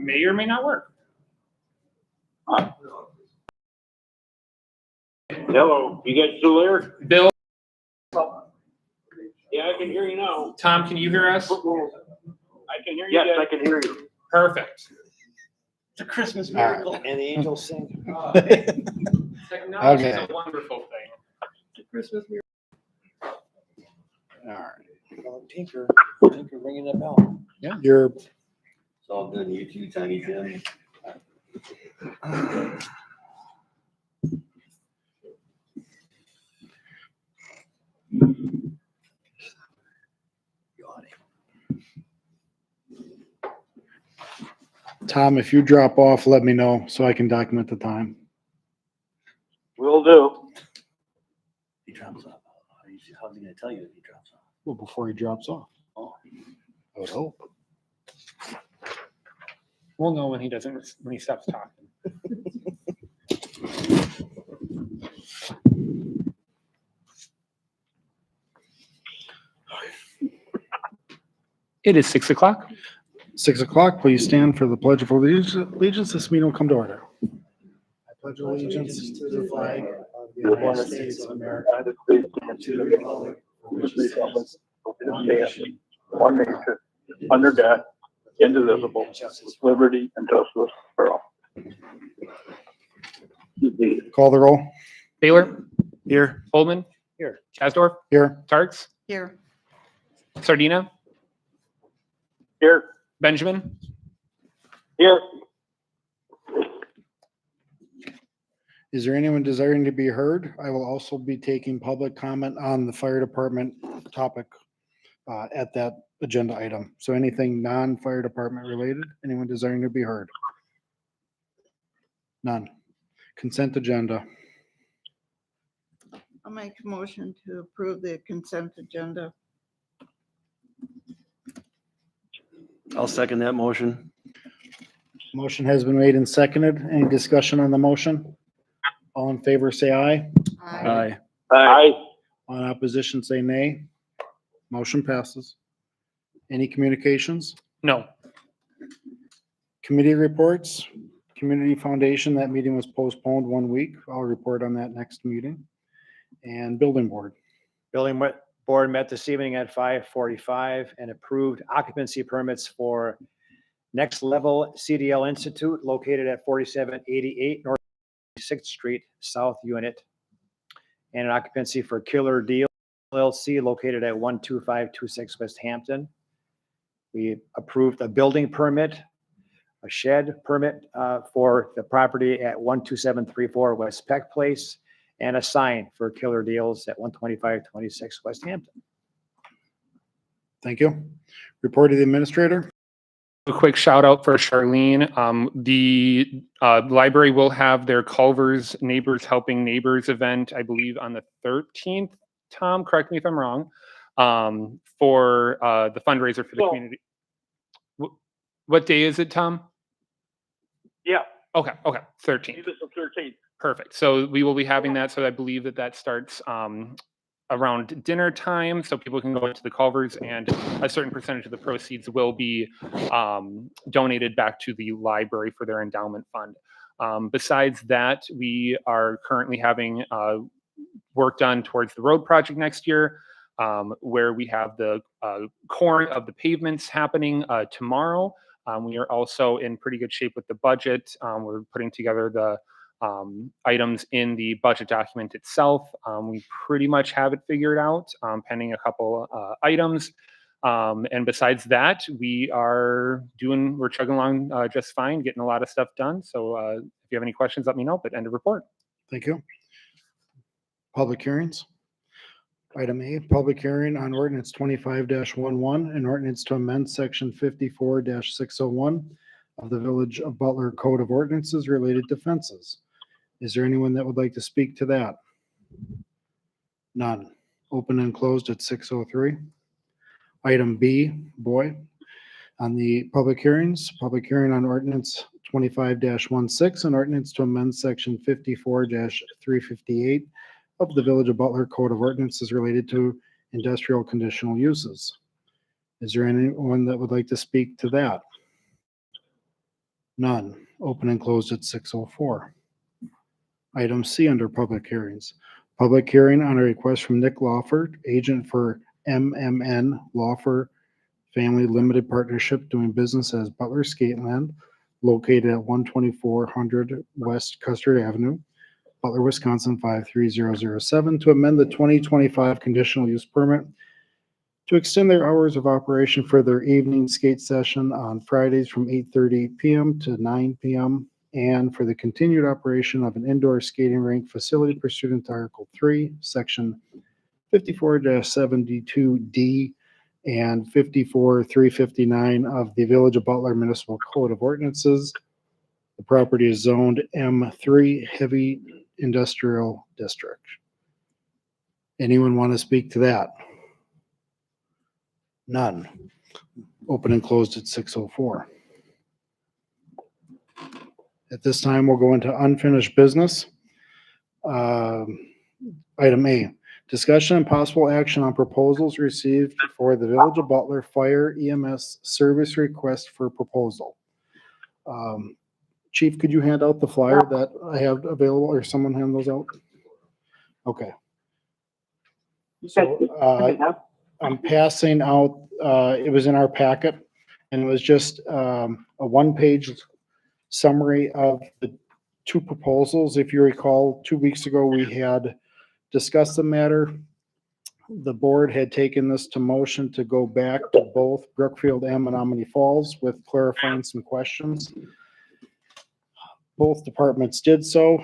may or may not work. Hello, you guys still there? Bill, Yeah, I can hear you now. Tom, can you hear us? I can hear you. Yes, I can hear you. Perfect. It's a Christmas miracle. And the angels sing. Technology is Okay. a wonderful thing. It's a Christmas miracle. All right. Well, Tinker ringing the bell. Yeah, you're It's all good. You too, Tiny Tim. Tom. If you drop off, let me know so I can document the time. Will do. He drops off. How's he gonna tell you if he drops off? Well, before he drops off. Oh. I would hope. We'll know when he stops talking. It is 6 o'clock. 6 o'clock, please stand for the Pledge of Allegiance. This meeting will come to order. I pledge allegiance to the flag of the United States of America and to the republic for which it stands, one nation, under God, indivisible, with liberty and justice for all. Call the roll. Baylor, Here. Holman, Here. Kasdorf, Here. Tarks, Here. Sardina, Here. Benjamin. Here. Is there anyone desiring to be heard? I will also be taking public comment on the fire department topic at that agenda item. So anything non-fire department related, anyone desiring to be heard? None. Consent agenda. I'll make a motion to approve the consent agenda. I'll second that motion. Motion has been made and seconded. Any discussion on the motion? All in favor, say aye. Aye. Aye. On opposition, say nay. Motion passes. Any communications? No. Committee reports. Community Foundation, that meeting was postponed 1 week. I'll report on that next meeting. And Building Board. Building board met this evening at 5:45 and approved occupancy permits for Next Level CDL Institute located at 4788 North 6th Street, South Unit. And an occupancy for Killer Deal LLC located at 12526 West Hampton. We approved a building permit, a shed permit for the property at 12734 West Peck Place, and a sign for Killer Deals at 12526 West Hampton. Thank you. Report to the administrator. A quick shout out for Charlene. The library will have their Culver's Neighbors Helping Neighbors event, I believe, on the 13th. Tom, correct me if I'm wrong, for the fundraiser for the Well- community. What day is it, Tom? Yeah, Okay, 13th. leave us the 13th. Perfect. So we will be having that. So I believe that starts around dinner time, so people can go into the Culvers, and a certain percentage of the proceeds will be donated back to the library for their endowment fund. Besides that, we are currently having work done towards the road project next year, where we have the core of the pavements happening tomorrow. We are also in pretty good shape with the budget. We're putting together the items in the budget document itself. We pretty much have it figured out, pending a couple items. And besides that, we're chugging along just fine, getting a lot of stuff done. So if you have any questions, let me know, but end of report. Thank you. Public hearings. Item A, public hearing on ordinance 25-11, an ordinance to amend section 54-601 of the Village of Butler Code of Ordinances related to fences. Is there anyone that would like to speak to that? None. Open and closed at 6:03. Item B, boy, on the public hearings, public hearing on ordinance 25-16, an ordinance to amend section 54-358 of the Village of Butler Code of Ordinances related to industrial conditional uses. Is there anyone that would like to speak to that? None. Open and closed at 6:04. Item C under public hearings. Public hearing on a request from Nick Lawford, agent for MMN Lawford Family Limited Partnership doing business as Butler Skateland, located at 12400 West Custard Avenue, Butler, Wisconsin 53007, to amend the 2025 conditional use permit to extend their hours of operation for their evening skate session on Fridays from 8:30 p.m. to 9 p.m. and for the continued operation of an indoor skating rink facility pursuant to Article 3, Section 54-72D and 54-359 of the Village of Butler Municipal Code of Ordinances. The property is zoned M3 Heavy Industrial District. Anyone want to speak to that? None. Open and closed at 6:04. At this time, we'll go into unfinished business. Item A, discussion and possible action on proposals received for the Village of Butler Fire EMS service request for proposal. Chief, could you hand out the flyer that I have available, or someone hand those out? Okay. So I'm passing out, it was in our packet, and it was just a one-page summary of the two proposals. If you recall, 2 weeks ago, we had discussed the matter. The board had taken this to motion to go back to both Brookfield and Menominee Falls with clarifying some questions. Both departments did so.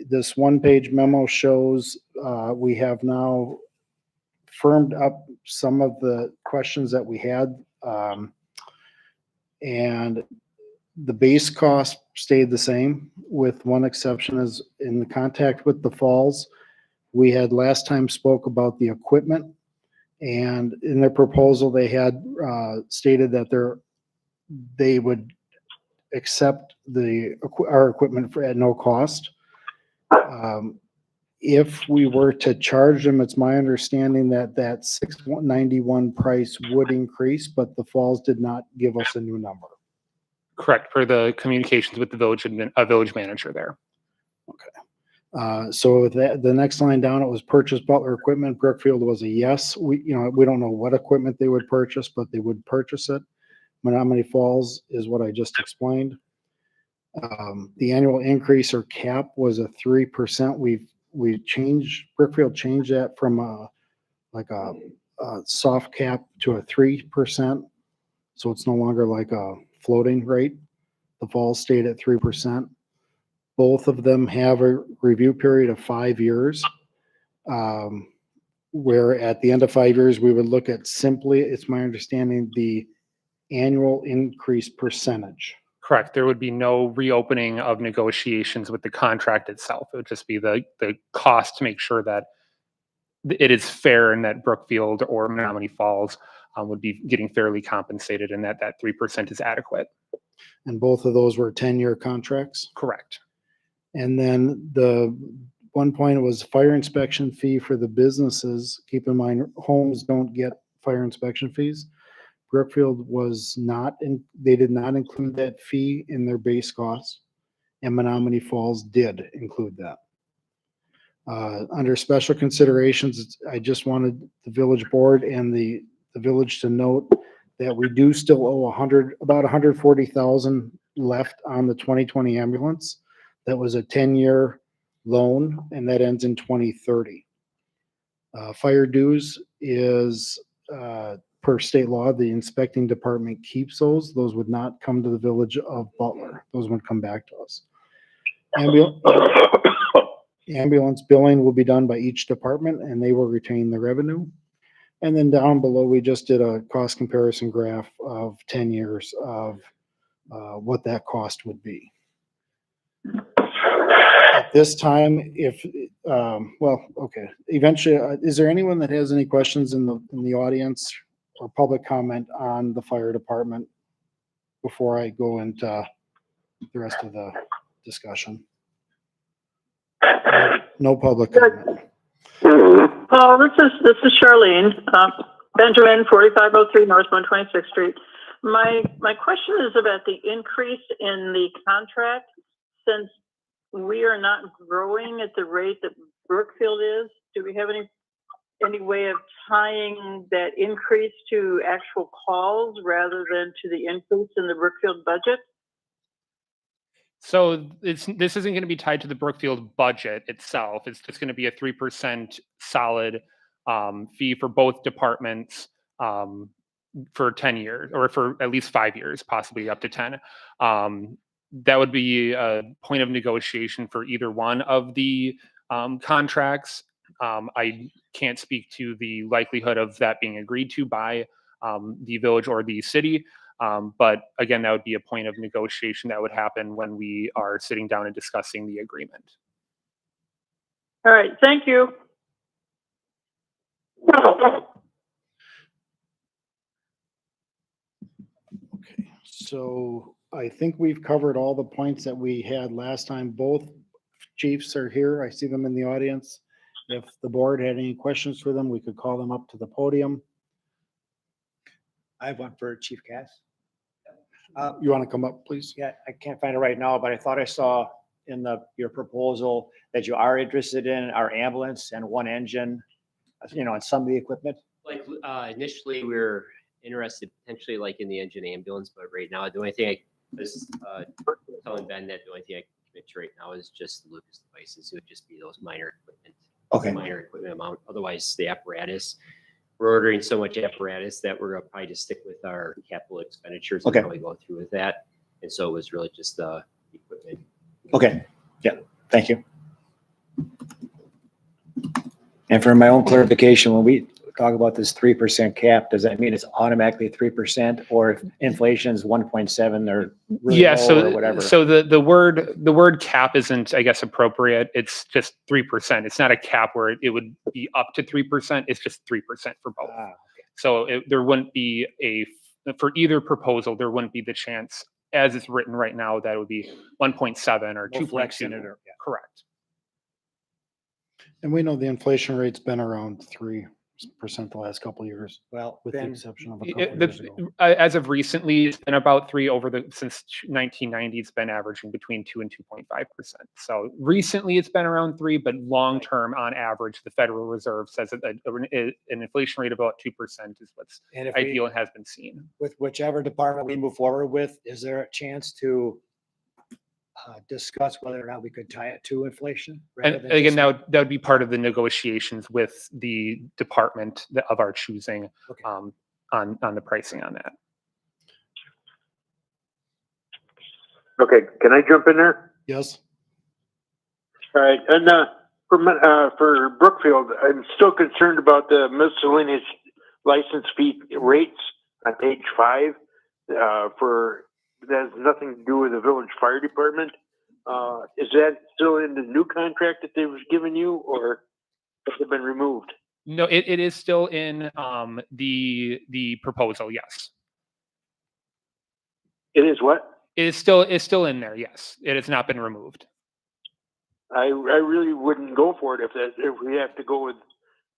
This one-page memo shows we have now firmed up some of the questions that we had. And the base cost stayed the same, with one exception, is in the contact with the falls. We had last time spoke about the equipment, and in their proposal, they had stated that they would accept our equipment at no cost. If we were to charge them, it's my understanding that that $691 price would increase, but the falls did not give us a new number. Correct, per the communications with the village manager there. So the next line down, it was purchase Butler equipment. Brookfield was a yes. We don't know what equipment they would purchase, but they would purchase it. Menominee Falls is what I just explained. The annual increase or cap was a 3%. Brookfield changed that from a soft cap to a 3%. So it's no longer like a floating rate. The Falls stayed at 3%. Both of them have a review period of 5 years, where at the end of 5 years, we would look at simply, it's my understanding, the annual increase percentage. Correct. There would be no reopening of negotiations with the contract itself. It would just be the cost to make sure that it is fair and that Brookfield or Menominee Falls would be getting fairly compensated, and that 3% is adequate. And both of those were 10-year contracts. Correct. And then the one point was fire inspection fee for the businesses. Keep in mind, homes don't get fire inspection fees. Brookfield they did not include that fee in their base cost, and Menominee Falls did include that. Under special considerations, I just wanted the village board and the village to note that we do still owe about $140,000 left on the 2020 ambulance. That was a 10-year loan, and that ends in 2030. Fire dues is per state law, the inspecting department keeps those. Those would not come to the village of Butler. Those would come back to us. Ambulance billing will be done by each department, and they will retain the revenue. And then down below, we just did a cost comparison graph of 10 years of what that cost would be. At this time, eventually, is there anyone that has any questions in the audience or public comment on the fire department before I go into the rest of the discussion? No public comment. Paul, this is Charlene, Benjamin, 4503 North 126th Street. My question is about the increase in the contract. Since we are not growing at the rate that Brookfield is, do we have any way of tying that increase to actual calls rather than to the increase in the Brookfield budget? So this isn't going to be tied to the Brookfield budget itself. It's just going to be a 3% solid fee for both departments for 10 years, or for at least 5 years, possibly up to 10. That would be a point of negotiation for either one of the contracts. I can't speak to the likelihood of that being agreed to by the village or the city. But again, that would be a point of negotiation that would happen when we are sitting down and discussing the agreement. All right, thank you. Okay, so I think we've covered all the points that we had last time. Both chiefs are here. I see them in the audience. If the board had any questions for them, we could call them up to the podium. I have one for Chief Cass. You want to come up, please? Yeah, I can't find it right now, but I thought I saw in your proposal that you are interested in our ambulance and one engine, and some of the equipment. Like, initially, we were interested potentially like in the engine ambulance, but right now, the only thing I was telling Ben that the only thing I can commit to right now is just the Lucas devices. It would just be those minor equipment. Okay. Minor equipment amount. Otherwise, the apparatus, we're ordering so much apparatus that we're gonna probably just stick with our capital expenditures and Okay. probably go through with that. And so it was really just the equipment. Okay, yeah, thank you. And for my own clarification, when we talk about this 3% cap, does that mean it's automatically 3%, or if inflation is 1.7 or really Yeah, low or whatever? so the word cap isn't, I guess, appropriate. It's just 3%. It's not a cap where it would be up to 3%. It's just 3% for both. Ah, So there wouldn't be for either proposal, there wouldn't be the chance, as it's written right now, that it would be 1.7 or no flex in 2.2. it, or, yeah. Correct. And we know the inflation rate's been around 3% the last couple of years, Well, with the then, exception of a It- couple of the- years ago. As of recently, it's been about 3 since 1990. It's been averaging between 2 and 2.5%. So recently, it's been around 3, but long term, on average, the Federal Reserve says that an inflation rate of about 2% is what's and if ideal we, and has been seen. with whichever department we move forward with, is there a chance to discuss whether or not we could tie it to inflation? rather And than again, just- that would be part of the negotiations with the department of our choosing Okay. on the pricing on that. Okay, can I jump in there? Yes, All right, and for Brookfield, I'm still concerned about the miscellaneous license fee rates on page 5. That has nothing to do with the village fire department. Is that still in the new contract that they've given you, or has it been removed? No, it is still in the proposal. Yes, It is what? it's still in there. Yes, it has not been removed. I really wouldn't go for it if we have to go with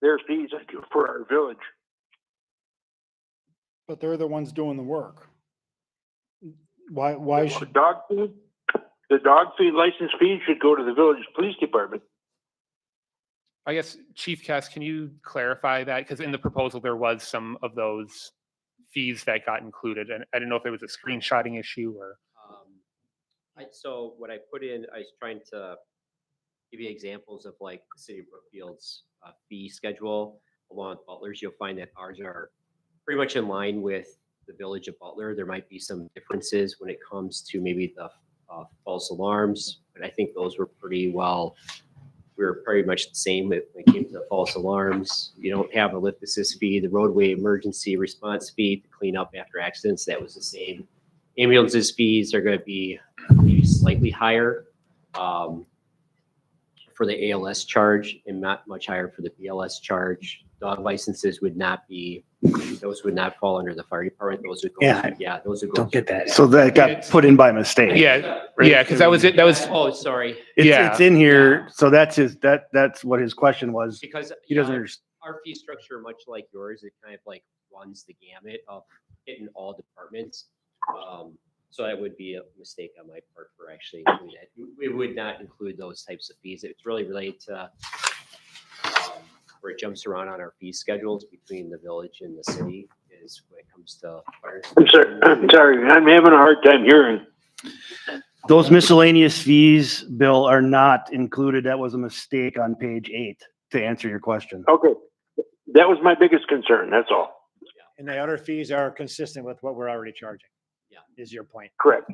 their fees for our village. but they're the ones doing the work. Why should, The dog feed license fee should go to the village police department. I guess, Chief Cass, can you clarify that? Because in the proposal, there was some of those fees that got included, and I didn't know if it was a screenshotting issue or. So what I put in, I was trying to give you examples of like the city of Brookfield's fee schedule along with Butler's. You'll find that ours are pretty much in line with the village of Butler. There might be some differences when it comes to maybe the false alarms, but I think those were pretty well. We were pretty much the same when it came to the false alarms. You don't have a lift assist fee, the roadway emergency response fee to clean up after accidents. That was the same. Ambulances fees are going to be maybe slightly higher for the ALS charge and not much higher for the BLS charge. Dog licenses would not be, those would not fall under the fire department. Those would go. Yeah. Those would go. Don't get that. So that got put in by mistake. Yeah, Right. yeah, because that was it. That was Oh, sorry. It's in here. So that's that's what his question was. Because He doesn't understand. our fee structure, much like yours, it kind of like runs the gamut of hitting all departments. So that would be a mistake on my part for actually including that. We would not include those types of fees. It's really related to where it jumps around on our fee schedules between the village and the city is when it comes to fire. I'm sorry, I'm having a hard time hearing. Those miscellaneous fees, Bill, are not included. That was a mistake on page 8 to answer your question. Okay, that was my biggest concern, that's all. And the other fees are consistent with what we're already charging. Yeah. Is your point. Correct.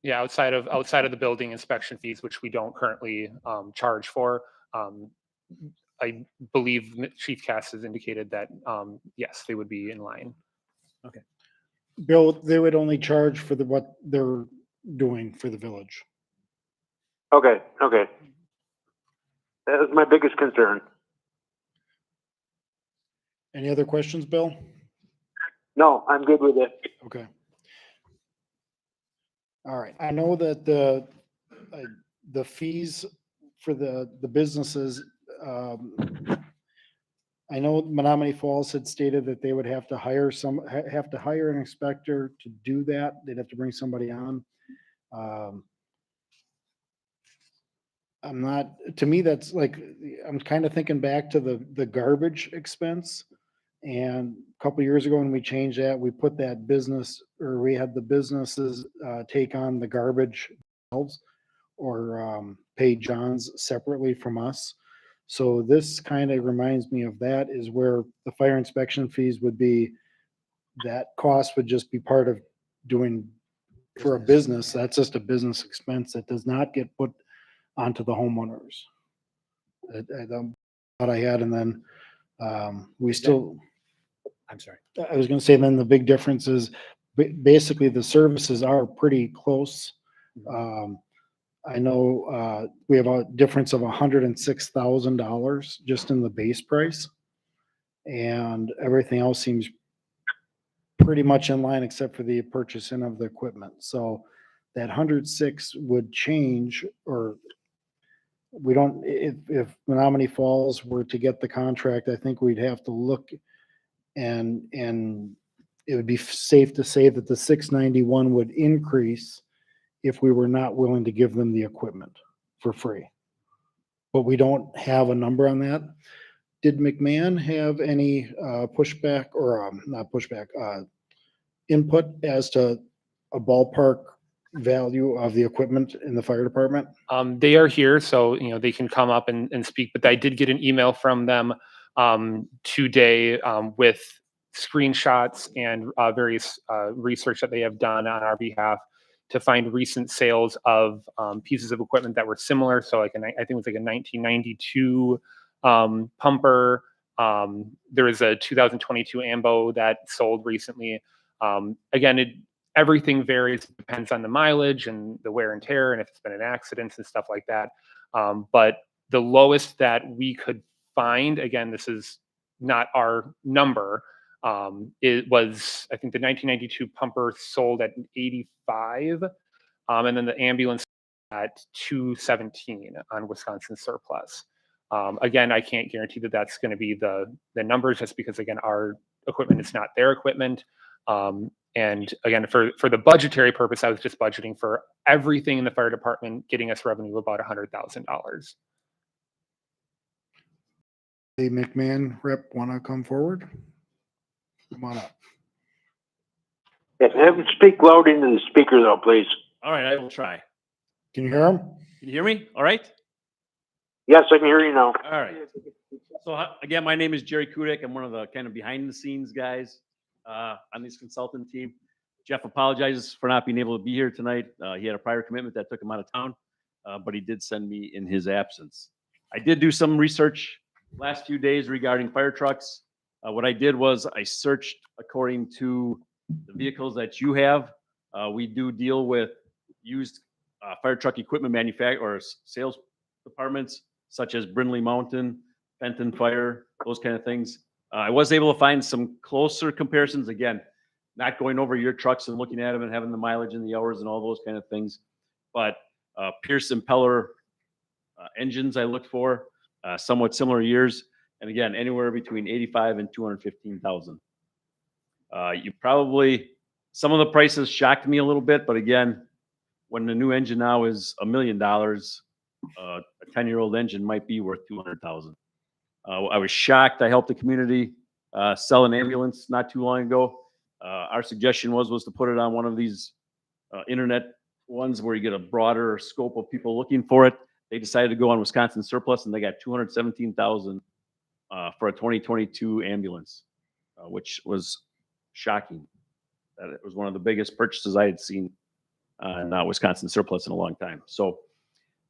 Yeah, outside of the building inspection fees, which we don't currently charge for. I believe Chief Cass has indicated that yes, they would be in line. Bill, they would only charge for what they're doing for the village. Okay. That was my biggest concern. Any other questions, Bill? No, I'm good with it. Okay. All right. I know that the fees for the businesses, I know Menominee Falls had stated that they would have to hire an inspector to do that. They'd have to bring somebody on. To me, that's like, I'm kind of thinking back to the garbage expense. And a couple of years ago when we changed that, we put that business, or we had the businesses take on the garbage themselves or pay John's separately from us. So this kind of reminds me of that, is where the fire inspection fees would be, that cost would just be part of doing for a business. That's just a business expense that does not get put onto the homeowners. That I had, and then we still. I'm sorry. I was going to say, then the big difference is basically the services are pretty close. I know we have a difference of $106,000 just in the base price, and everything else seems pretty much in line except for the purchasing of the equipment. So that 106 would change, or we don't. If Menominee Falls were to get the contract, I think we'd have to look. And it would be safe to say that the 691 would increase if we were not willing to give them the equipment for free. But we don't have a number on that. Did McMahon have any pushback, or not pushback, input as to a ballpark value of the equipment in the fire department? They are here, so they can come up and speak. But I did get an email from them today with screenshots and various research that they have done on our behalf to find recent sales of pieces of equipment that were similar. So I think it was like a 1992 pumper. There is a 2022 AMBO that sold recently. Again, everything varies, depends on the mileage and the wear and tear, and if it's been an accident and stuff like that. But the lowest that we could find, again, this is not our number, it was, I think the 1992 pumper sold at 85, and then the ambulance at 217 on Wisconsin Surplus. Again, I can't guarantee that that's going to be the numbers, just because, again, our equipment is not their equipment. And again, for the budgetary purpose, I was just budgeting for everything in the fire department, getting us revenue of about $100,000. The McMahon rep want to come forward? Come on up. Yeah, have them speak loud into the speaker though, please. All right, I will try. Can you hear him? Can you hear me? All right. Yes, I can hear you now. All right. So again, my name is Jerry Kudek. I'm one of the kind of behind the scenes guys on this consultant team. Jeff apologizes for not being able to be here tonight. He had a prior commitment that took him out of town, but he did send me in his absence. I did do some research last few days regarding fire trucks. What I did was I searched according to the vehicles that you have. We do deal with used fire truck equipment manufacturers or sales departments, such as Brindley Mountain, Fenton Fire, those kind of things. I was able to find some closer comparisons. Again, not going over your trucks and looking at them and having the mileage and the hours and all those kind of things. But Pierce impeller engines I looked for, somewhat similar years. And again, anywhere between 85 and 215,000. Some of the prices shocked me a little bit, but again, when the new engine now is $1 million, a 10-year-old engine might be worth 200,000. I was shocked. I helped the community sell an ambulance not too long ago. Our suggestion was to put it on one of these internet ones where you get a broader scope of people looking for it. They decided to go on Wisconsin surplus, and they got 217,000 for a 2022 ambulance, which was shocking. That it was one of the biggest purchases I had seen in Wisconsin surplus in a long time. So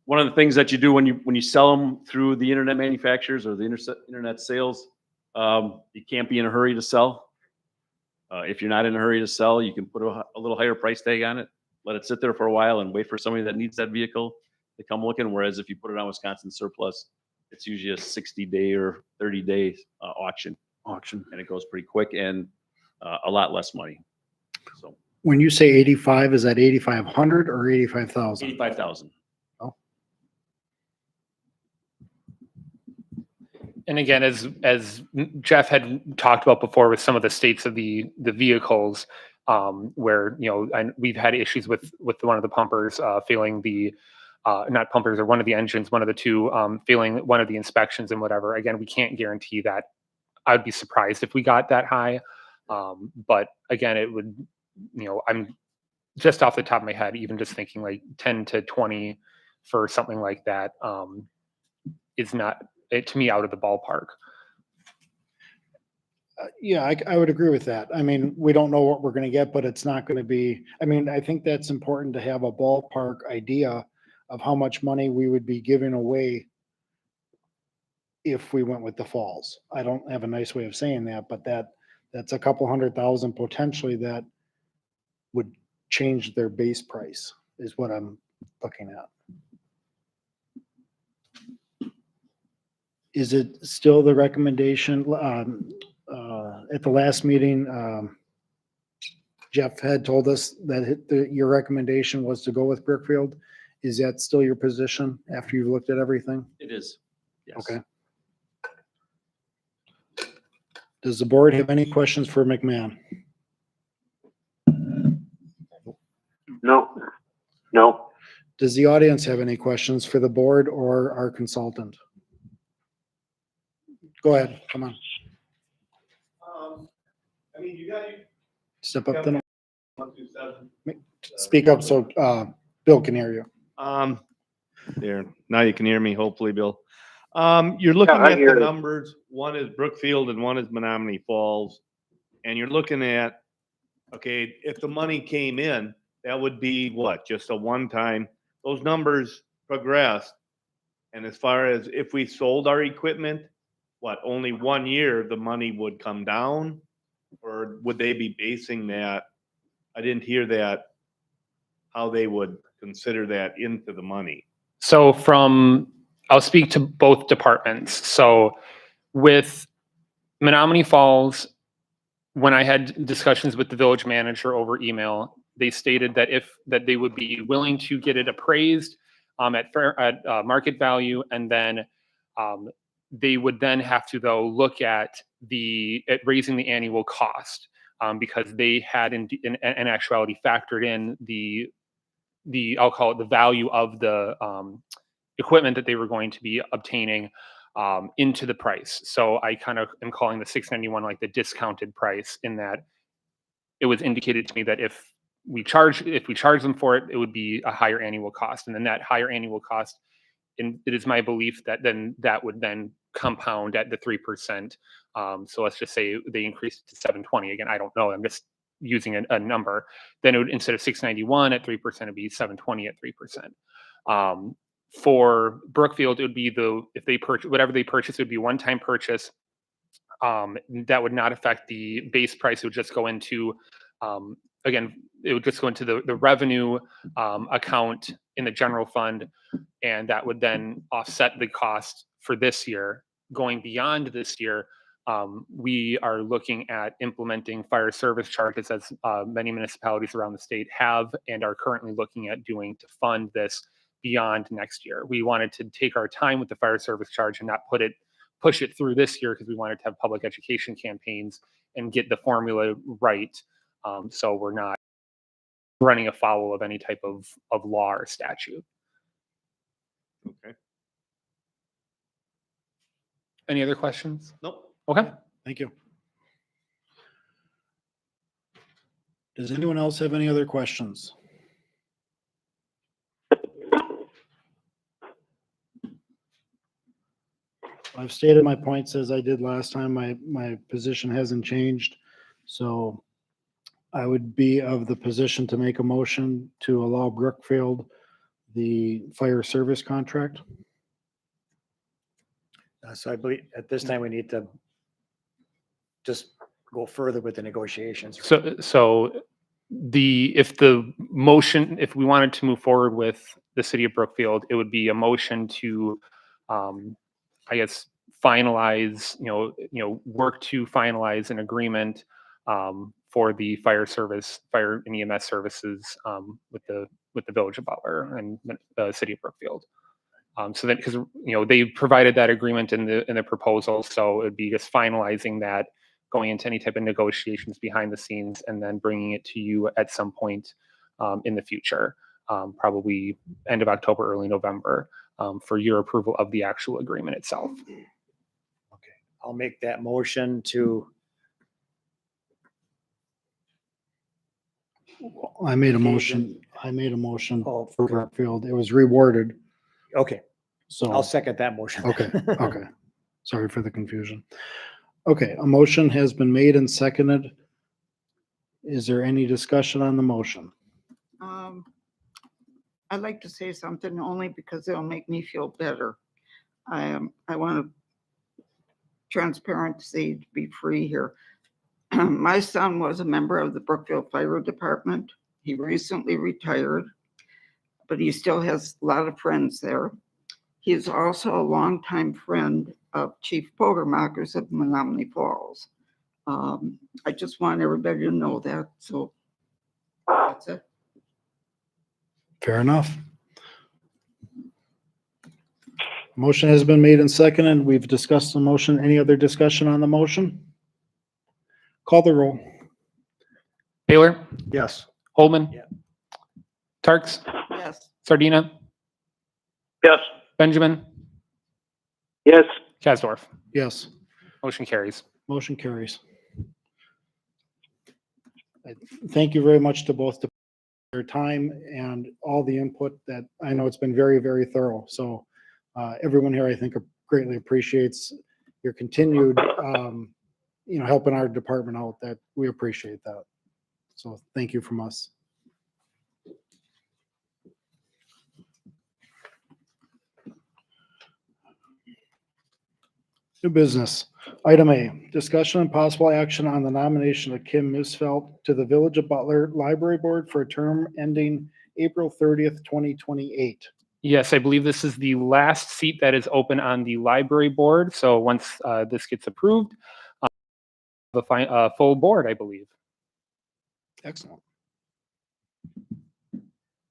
one of the things that you do when you sell them through the internet manufacturers or the internet sales, you can't be in a hurry to sell. If you're not in a hurry to sell, you can put a little higher price tag on it, let it sit there for a while, and wait for somebody that needs that vehicle to come looking. Whereas if you put it on Wisconsin surplus, it's usually a 60-day or 30-day auction, and it goes pretty quick and a lot less money. So When you say 85, is that 8,500 or 85,000? 85,000. And again, as Jeff had talked about before with some of the states of the vehicles, where and we've had issues with one of the pumpers failing the not pumpers, or one of the engines, one of the two failing one of the inspections and whatever. Again, we can't guarantee that. I'd be surprised if we got that high, but again, it would. I'm just off the top of my head, even just thinking like 10 to 20 for something like that is not. To me, out of the ballpark. Yeah, I would agree with that. I mean, we don't know what we're going to get, but it's not going to be, I mean, I think that's important to have a ballpark idea of how much money we would be giving away if we went with the falls. I don't have a nice way of saying that, but that's a couple $100,000 potentially that would change their base price is what I'm looking at. Is it still the recommendation, at the last meeting, Jeff had told us that your recommendation was to go with Brookfield. Is that still your position after you've looked at everything? It is. Yes. Okay. Does the board have any questions for McMahon? No. Does the audience have any questions for the board or our consultant? Go ahead, come on. I mean, you got Step up to, 127. speak up so Bill can hear you. There, now you can hear me, hopefully, Bill. You're looking I at hear the you. numbers. One is Brookfield and one is Menominee Falls. And you're looking at, okay, if the money came in, that would be what? Just a one-time. Those numbers progressed. And as far as if we sold our equipment, what, only 1 year, the money would come down? Or would they be basing that? I didn't hear that, how they would consider that into the money. So I'll speak to both departments. So with Menominee Falls, when I had discussions with the village manager over email, they stated that that they would be willing to get it appraised at market value, and then they would then have to though look at raising the annual cost because they had in actuality factored in the I'll call it the value of the equipment that they were going to be obtaining into the price. So I kind of am calling the 691 like the discounted price, in that it was indicated to me that if we charge them for it, it would be a higher annual cost, and then that higher annual cost, and it is my belief that that would then compound at the 3%. So let's just say they increased it to 720. Again, I don't know. I'm just using a number. Then it would, instead of 691 at 3%, it'd be 720 at 3%. For Brookfield, it would be if they purchase whatever they purchase, it would be one-time purchase. That would not affect the base price. It would just go into again, it would just go into the revenue account in the general fund, and that would then offset the cost for this year. Going beyond this year, we are looking at implementing fire service charges, as many municipalities around the state have and are currently looking at doing, to fund this beyond next year. We wanted to take our time with the fire service charge and not push it through this year, because we wanted to have public education campaigns and get the formula right. So we're not running afoul of any type of law or statute. Okay. Any other questions? Nope. Okay. Thank you. Does anyone else have any other questions? I've stated my points as I did last time. My position hasn't changed. So I would be of the position to make a motion to allow Brookfield the fire service contract. So I believe at this time we need to just go further with the negotiations. So if we wanted to move forward with the city of Brookfield, it would be a motion to, I guess, finalize, work to finalize an agreement for the fire and EMS services with the village of Butler and the city of Brookfield. So that, because they provided that agreement in the proposal, so it'd be just finalizing that, going into any type of negotiations behind the scenes, and then bringing it to you at some point in the future, probably end of October, early November, for your approval of the actual agreement itself. Okay, I'll make that motion to, I made a motion Oh. for Brookfield. It was rewarded. okay, So. I'll second that motion. Okay, okay. Sorry for the confusion. Okay, a motion has been made and seconded. Is there any discussion on the motion? I'd like to say something only because it'll make me feel better. I want transparency to be free here. My son was a member of the Brookfield Fire Department. He recently retired, but he still has a lot of friends there. He is also a longtime friend of Chief Pogermakers of Menominee Falls. I just want everybody to know that, so that's it. Fair enough. Motion has been made and seconded. We've discussed the motion. Any other discussion on the motion? Call the roll. Baylor, Yes. Holman, Yeah. Tarks, Yes. Sardina, Yes. Benjamin, Yes. Kasdorf. Yes, Motion carries. motion carries. Thank you very much to both for their time and all the input that I know it's been very, very thorough. So everyone here, I think, greatly appreciates your continued, helping our department out. That we appreciate that. So thank you from us. New business. Item A, discussion and possible action on the nomination of Kim Misfelt to the Village of Butler Library Board for a term ending April 30th, 2028. Yes, I believe this is the last seat that is open on the library board. So once this gets approved, the full board, I believe. Excellent.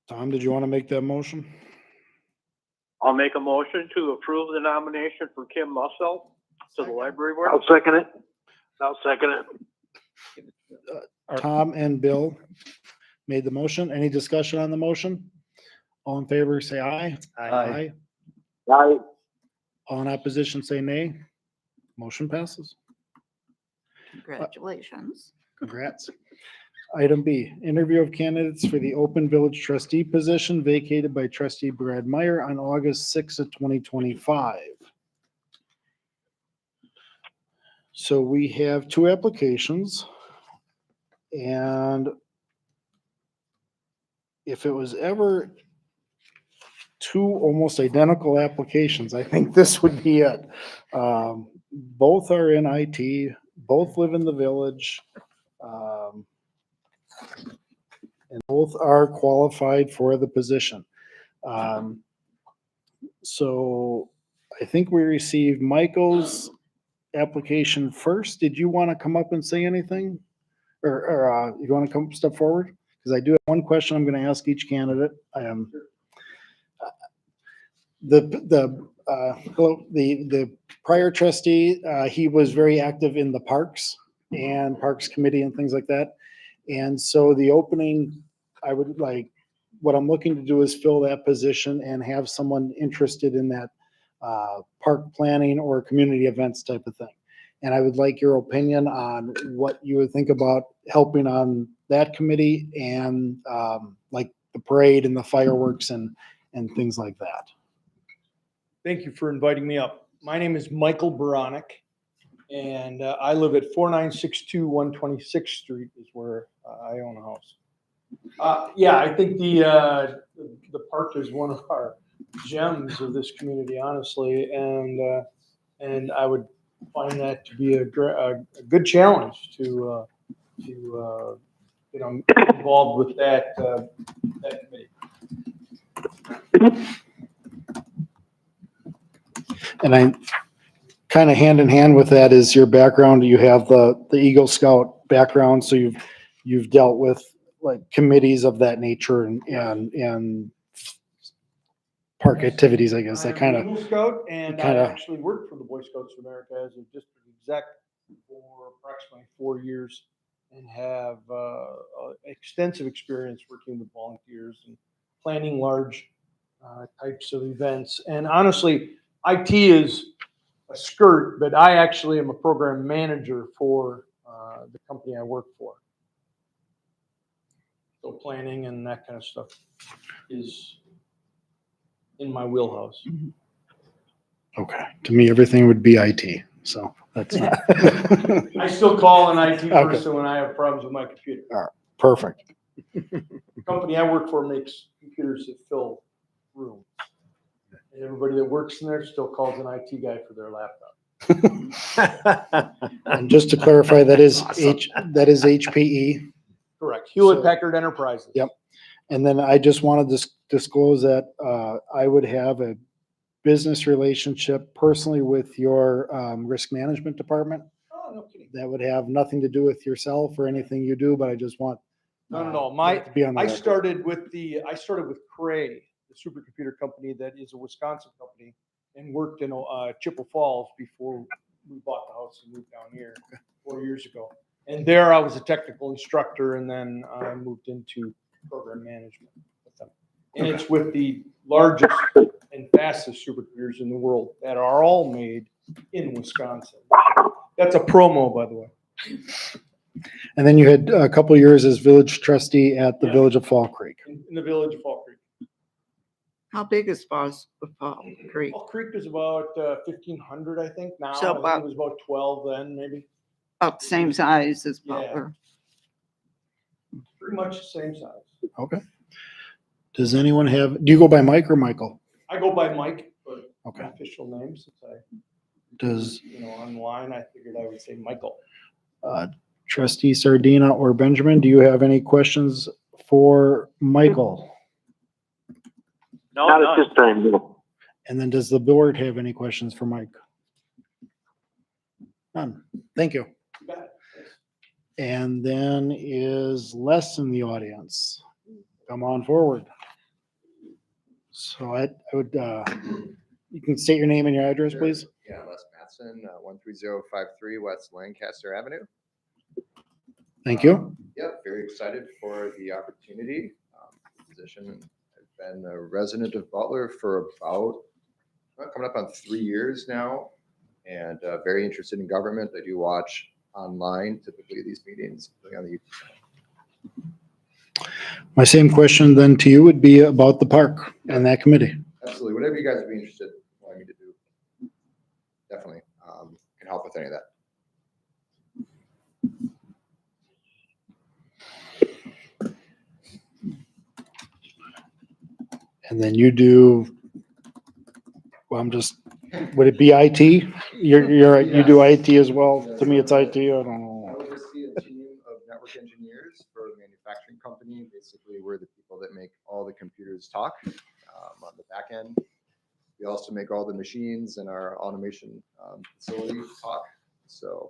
Tom, did you want to make that motion? I'll make a motion to approve the nomination for Kim Mussel to the library board. I'll second it. I'll second it. Tom and Bill made the motion. Any discussion on the motion? All in favor, say aye. Aye. Aye. All in opposition, say nay. Motion passes. Congratulations. Congrats. Item B, interview of candidates for the open village trustee position vacated by trustee Brad Meyer on August 6th of 2025. So we have two applications. And if it was ever two almost identical applications, I think this would be it. Both are in IT, both live in the village. And both are qualified for the position. So I think we received Michael's application first. Did you want to come up and say anything? Or you want to come step forward? Because I do have one question I'm going to ask each candidate. The prior trustee, he was very active in the parks and Parks Committee and things like that. And so the opening, I would like, what I'm looking to do is fill that position and have someone interested in that park planning or community events type of thing. And I would like your opinion on what you would think about helping on that committee and like the parade and the fireworks and things like that. Thank you for inviting me up. My name is Michael Baronic, and I live at 4962 126th Street is where I own a house. Yeah, I think the park is one of our gems of this community, honestly, and I would find that to be a good challenge to involved with that committee. And I kind of hand in hand with that is your background. You have the Eagle Scout background, so you've dealt with like committees of that nature and park activities, I guess. That kind of Eagle Scout, and I actually worked for the Boy Scouts of America as a district exec for approximately 4 years, and have extensive experience working with volunteers and planning large types of events. And honestly, IT is a skirt, but I actually am a program manager for the company I work for. So planning and that kind of stuff is in my wheelhouse. okay. To me, everything would be IT. So that's not I still call an IT Okay. person when I have problems with my computer. perfect. The company I work for makes computers that fill rooms. And everybody that works in there still calls an IT guy for their laptop. And just to clarify, that is HPE. Correct. Hewlett So- Packard Enterprises. Yep. And then I just wanted to disclose that I would have a business relationship personally with your risk management department. Oh, no kidding. That would have nothing to do with yourself or anything you do, but I just want. No. that to be on the I record. started with Cray, the supercomputer company that is a Wisconsin company, and worked in Chippewa Falls before we bought the house and moved down here 4 years ago. And there I was a technical instructor, and then I moved into program management with them. And it's with the largest and fastest supercomputers in the world that are all made in Wisconsin. That's a promo, by the way. And then you had a couple years as village trustee at the village of Fall Creek. In the village of Fall Creek. How big is Fall Creek? Fall Creek is about 1,500, I think, now. So I think it was about 12 then, maybe. About the same size as Yeah. Butler. Pretty much the same size. Okay. Do you go by Mike or Michael? I go by Mike, but Okay. my official name, since I, Does online, I figured I would say Michael. trustee Sardina or Benjamin, do you have any questions for Michael? No, Not at none. this time, no. And then does the board have any questions for Mike? None. Thank you. You got it. And then is Les in the audience? Come on forward. So I would, you can state your name and your address, Sure. please. Yeah, Les Matson, 13053 West Lancaster Avenue. Thank you. Yep, very excited for the opportunity. Position. I've been a resident of Butler for about coming up on 3 years now, and very interested in government. I do watch online, typically these meetings on the YouTube channel. My same question then to you would be about the park and that committee. Absolutely, whatever you guys would be interested in wanting me to do, definitely can help with any of that. And then you do, well, would it be IT? You do IT as well? To me, it's IT, I don't I know. oversee a team of network engineers for a manufacturing company. Basically, we're the people that make all the computers talk on the back end. We also make all the machines in our automation facility talk. So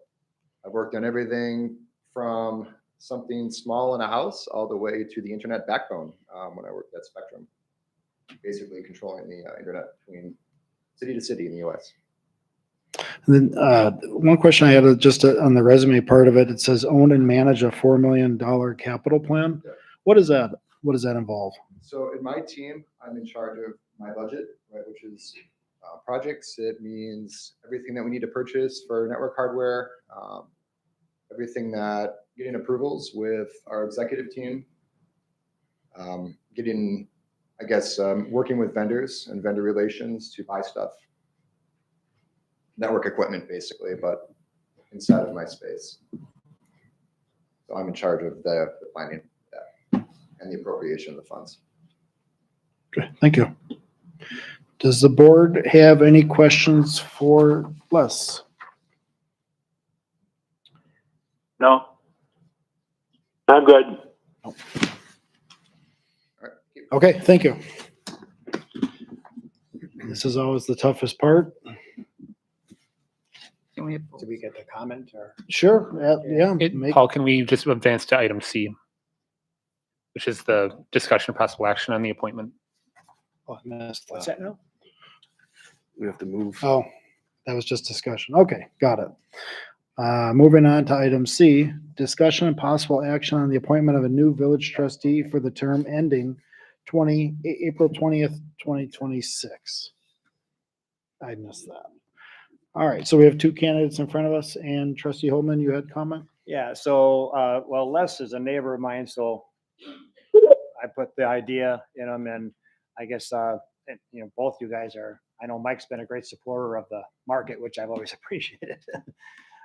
I've worked on everything from something small in a house all the way to the internet backbone when I worked at Spectrum, basically controlling the internet between city to city in the US. And then, one question I had just on the resume part of it, it says own and manage a $4 million capital plan. Yeah. What is that? What does that involve? So in my team, I'm in charge of my budget, right, which is projects. It means everything that we need to purchase for network hardware, everything that getting approvals with our executive team, getting, I guess, working with vendors and vendor relations to buy stuff, network equipment basically, but inside of my space. So I'm in charge of the planning and the appropriation of the funds. Okay, thank you. Does the board have any questions for Les? No? I'm good. All right. Okay, thank you. This is always the toughest part. Can we have Did we get the comment or? Sure, yeah. Paul, can we just advance to item C, which is the discussion of possible action on the appointment? Oh, I missed What's that. that now? We have to move. Oh, that was just discussion. Okay, got it. Moving on to item C, discussion and possible action on the appointment of a new village trustee for the term ending April 20th, 2026. I missed that. All right, so we have two candidates in front of us, and trustee Holman, you had comment? Yeah, so, well, Les is a neighbor of mine, so I put the idea in him, and I guess, both you guys are, I know Mike's been a great supporter of the market, which I've always appreciated.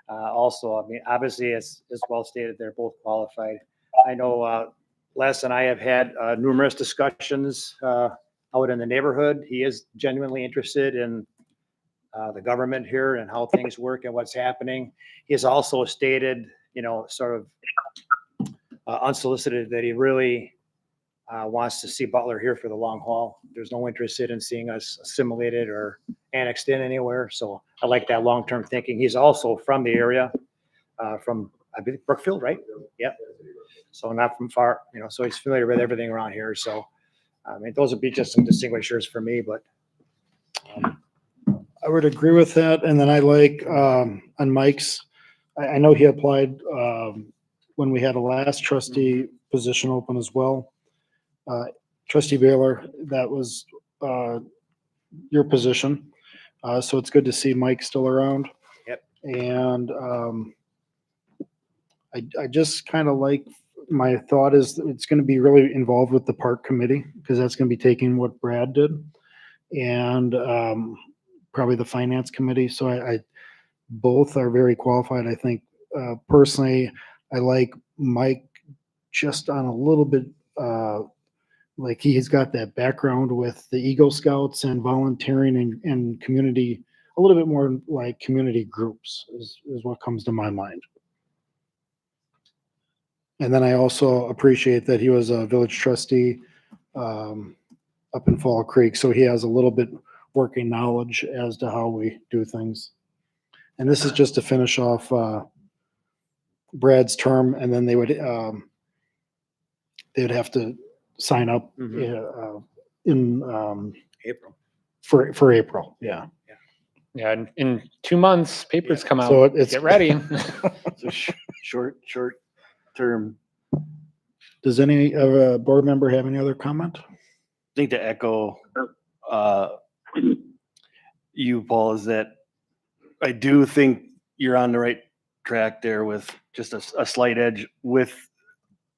Also, I mean, obviously, it's well stated, they're both qualified. I know Les and I have had numerous discussions out in the neighborhood. He is genuinely interested in the government here and how things work and what's happening. He has also stated, sort of unsolicited, that he really wants to see Butler here for the long haul. There's no interest in seeing us assimilated or annexed in anywhere. So I like that long-term thinking. He's also from the area, from, I believe, Brookfield, right? Yep. So not from far, so he's familiar with everything around here. So, I mean, those would be just some distinguishers for me, but I would agree with that. And then I like, on Mike's, I know he applied when we had a last trustee position open as well. Trustee Baylor, that was your position. So it's good to see Mike still around. Yep. And I just kind of like, my thought is that it's going to be really involved with the park committee, because that's going to be taking what Brad did. And probably the finance committee. So I both are very qualified. I think personally, I like Mike just on a little bit, like he's got that background with the Eagle Scouts and volunteering and community, a little bit more like community groups is what comes to my mind. And then I also appreciate that he was a village trustee up in Fall Creek. So he has a little bit working knowledge as to how we do things. And this is just to finish off Brad's term, and then they would have to sign up in April. for April. Yeah. Yeah, in 2 months, papers come out. So it's Get ready. It's a short term. Does any board member have any other comment? I think to echo you, Paul, is that I do think you're on the right track there with just a slight edge with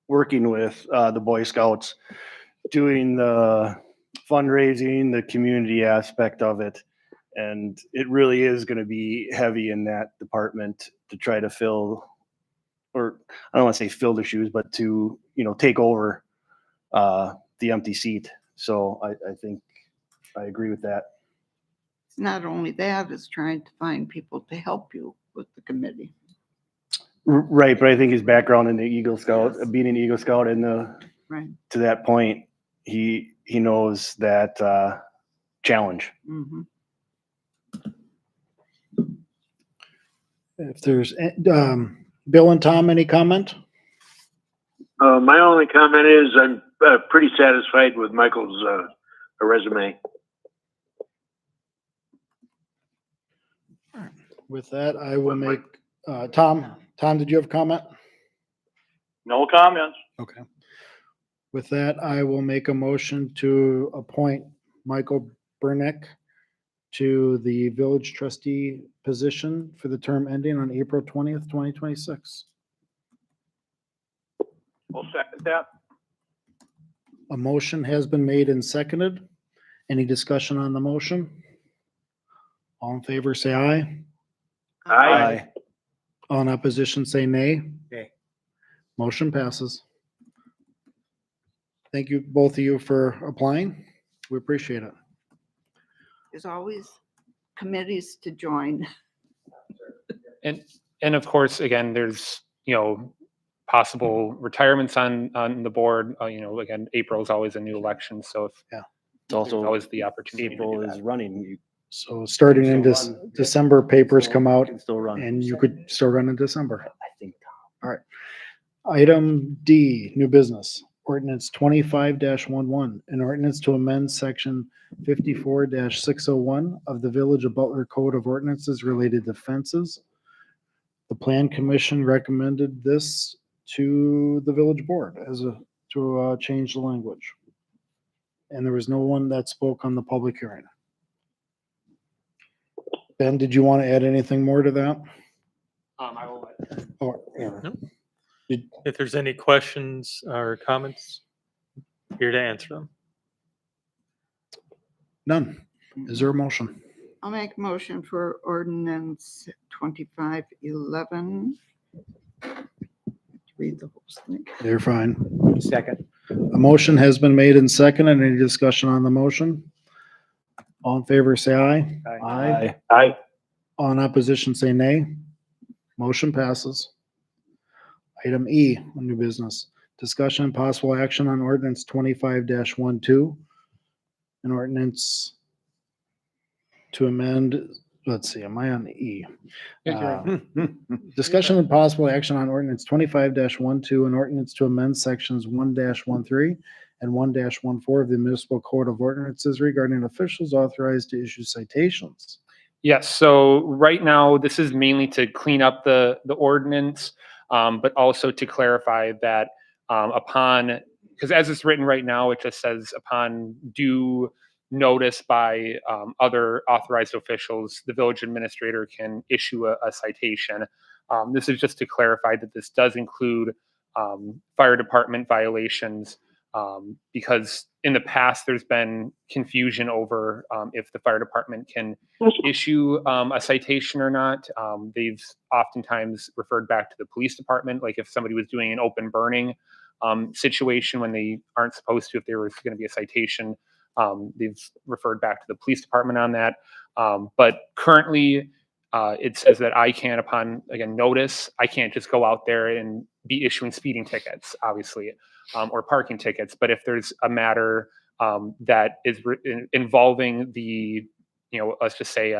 working with the Boy Scouts, doing the fundraising, the community aspect of it. And it really is going to be heavy in that department to try to fill, or I don't want to say fill the shoes, but to, take over the empty seat. So I think I agree with that. It's not only that, it's trying to find people to help you with the committee. Right, but I think his background in the Eagle Scout, being an Eagle Scout, and Right. to that point, he knows that challenge. Mm-hmm. If there's Bill and Tom, any comment? My only comment is I'm pretty satisfied with Michael's resume. With that, I will make, Tom, did you have a comment? No comments. Okay. With that, I will make a motion to appoint Michael Burnick to the village trustee position for the term ending on April 20th, 2026. We'll second that. A motion has been made and seconded. Any discussion on the motion? All in favor, say aye. Aye. All in opposition, say nay. Nay. Motion passes. Thank you, both of you, for applying. We appreciate it. There's always committees to join. And of course, again, there's, possible retirements on the board. Again, April is always a new election. So if It's there's also, always the opportunity to April do is that. running. You So starting in can still run. December, papers come out can still run. and you could still run in December. I think. Item D, new business, ordinance 25-11, an ordinance to amend section 54-601 of the Village of Butler Code of Ordinances related to fences. The Plan Commission recommended this to the village board to change the language. And there was no one that spoke on the public hearing. Ben, did you want to add anything more to that? I will let. Or, yeah. If there's any questions or comments, here to answer them. None. Is there a motion? I'll make a motion for ordinance 2511. Read the whole thing. You're fine. Second. A motion has been made and seconded. Any discussion on the motion? All in favor, say aye. Aye. Aye. All in opposition, say nay. Motion passes. Item E, new business. Discussion and possible action on ordinance 25-12. An ordinance to amend, let's see, am I on E? Discussion and possible action on ordinance 25-12, an ordinance to amend sections 1-13 and 1-14 of the municipal code of ordinances regarding officials authorized to issue citations. Yes, so right now, this is mainly to clean up the ordinance, but also to clarify that upon, because as it's written right now, it just says upon due notice by other authorized officials, the village administrator can issue a citation. This is just to clarify that this does include fire department violations, because in the past, there's been confusion over if the fire department can issue a citation or not. They've oftentimes referred back to the police department, like if somebody was doing an open burning situation when they aren't supposed to, if there was going to be a citation, they've referred back to the police department on that. But currently, it says that I can, upon, again, notice, I can't just go out there and be issuing speeding tickets, obviously, or parking tickets. But if there's a matter that is involving the, let's just say,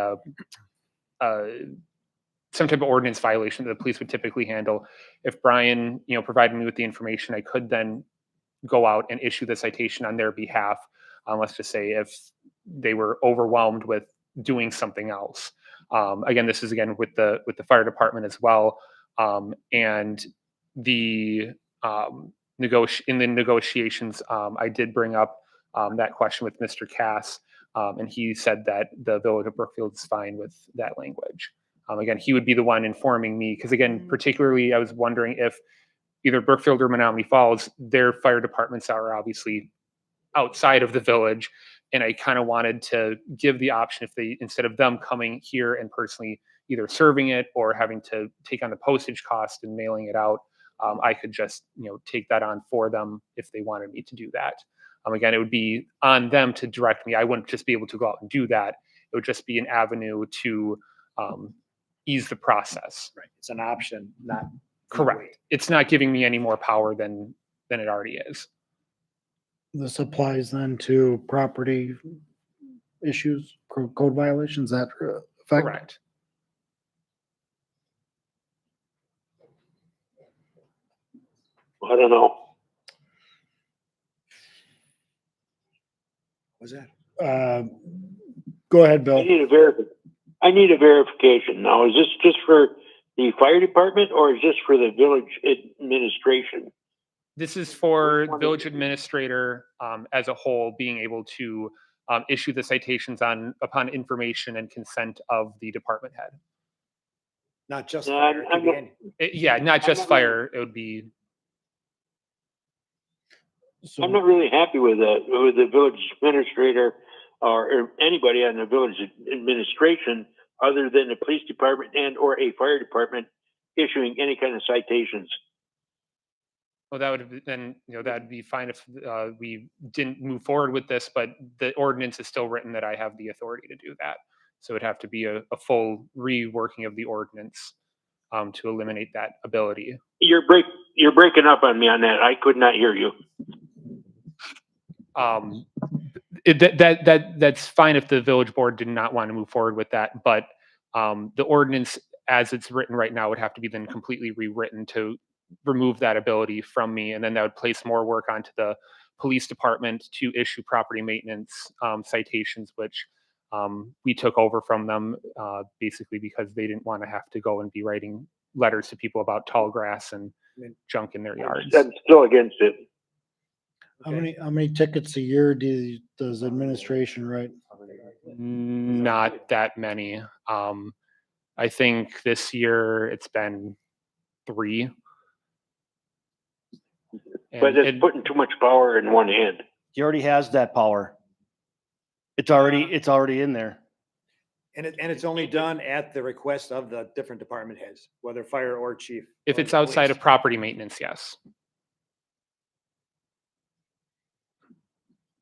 some type of ordinance violation that the police would typically handle, if Brian, provided me with the information, I could then go out and issue the citation on their behalf. Let's just say if they were overwhelmed with doing something else. Again, this is again with the fire department as well, and the in the negotiations, I did bring up that question with Mr. Cass, and he said that the village of Brookfield is fine with that language. Again, he would be the one informing me, because again, particularly, I was wondering if either Brookfield or Menominee Falls, their fire departments are obviously outside of the village. And I kind of wanted to give the option, if they, instead of them coming here and personally either serving it or having to take on the postage cost and mailing it out, I could just, take that on for them if they wanted me to do that. Again, it would be on them to direct me. I wouldn't just be able to go out and do that. It would just be an avenue to ease the process. Right. It's an option, not. Correct. It's not giving me any more power than it already is. This applies then to property issues, code violations, that effect? Correct. I don't know. Was that? Go ahead, Bill. I need a I need a verification. Now, is this just for the fire department or is this for the village administration? This is for Which one is village it? administrator as a whole being able to issue the citations upon information and consent of the department head. Not just No, fire, it could I'm be not- any. Yeah, not just not fire. It would be So, I'm not really happy with the village administrator or anybody on the village administration other than the police department and or a fire department issuing any kind of citations. well, that would have been, that'd be fine if we didn't move forward with this, but the ordinance is still written that I have the authority to do that. So it'd have to be a full reworking of the ordinance to eliminate that ability. You're breaking up on me on that. I could not hear you. That's fine if the village board did not want to move forward with that, but the ordinance as it's written right now would have to be then completely rewritten to remove that ability from me, and then that would place more work onto the police department to issue property maintenance citations, which we took over from them basically because they didn't want to have to go and be writing letters to people about tall grass and junk in their yards. I'm still against it. how many tickets a year does administration write? Not that many. I think this year it's been 3. But it's putting too much power in one hand. He already has that power. It's already in there. And it's only done at the request of the different department heads, whether fire or chief. If or it's outside police. of property maintenance, yes.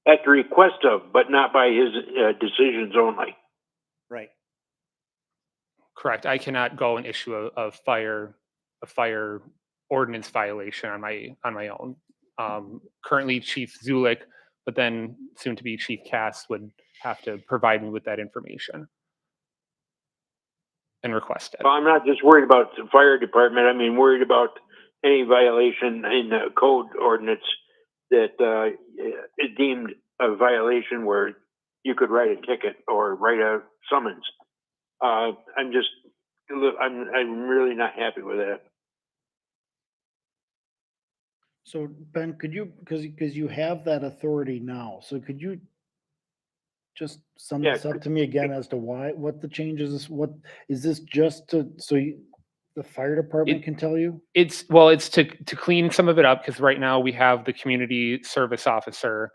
At the request of, but not by his decisions only. Right. Correct. I cannot go and issue a fire ordinance violation on my own. Currently Chief Zulik, but then soon to be Chief Cass would have to provide me with that information and request it. Well, I'm not just worried about the fire department. I mean, worried about any violation in the code ordinance that is deemed a violation where you could write a ticket or write a summons. I'm really not happy with that. So Ben, could you, because you have that authority now, so could you just sum Yeah, this up to me again as to what the changes is? What is this just the fire department can tell you? It's to clean some of it up because right now we have the community service officer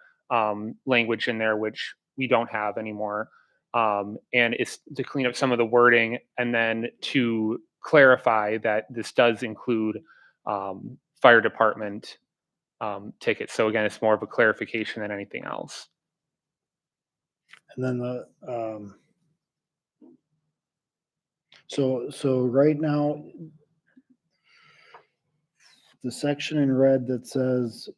language in there, which we don't have anymore. And it's to clean up some of the wording and then to clarify that this does include fire department tickets. So again, it's more of a clarification than anything else. And then so right now, the section in red that says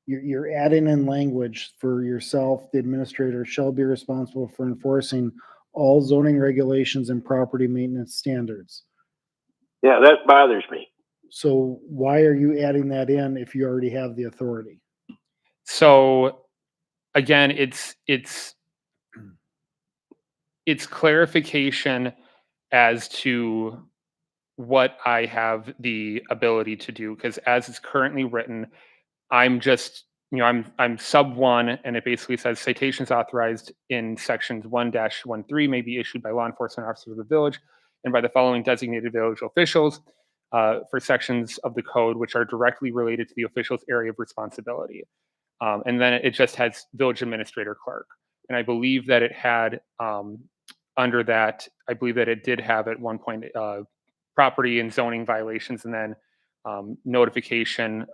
you're adding in language for yourself, the administrator shall be responsible for enforcing all zoning regulations and property maintenance standards. Yeah, that bothers me. So why are you adding that in if you already have the authority? So again, it's clarification as to what I have the ability to do, because as it's currently written, I'm just, I'm sub 1, and it basically says citations authorized in sections 1-13 may be issued by law enforcement officers of the village and by the following designated village officials for sections of the code which are directly related to the official's area of responsibility. And then it just has village administrator clerk. And I believe that it had under that, I believe that it did have at one point property and zoning violations, and then notification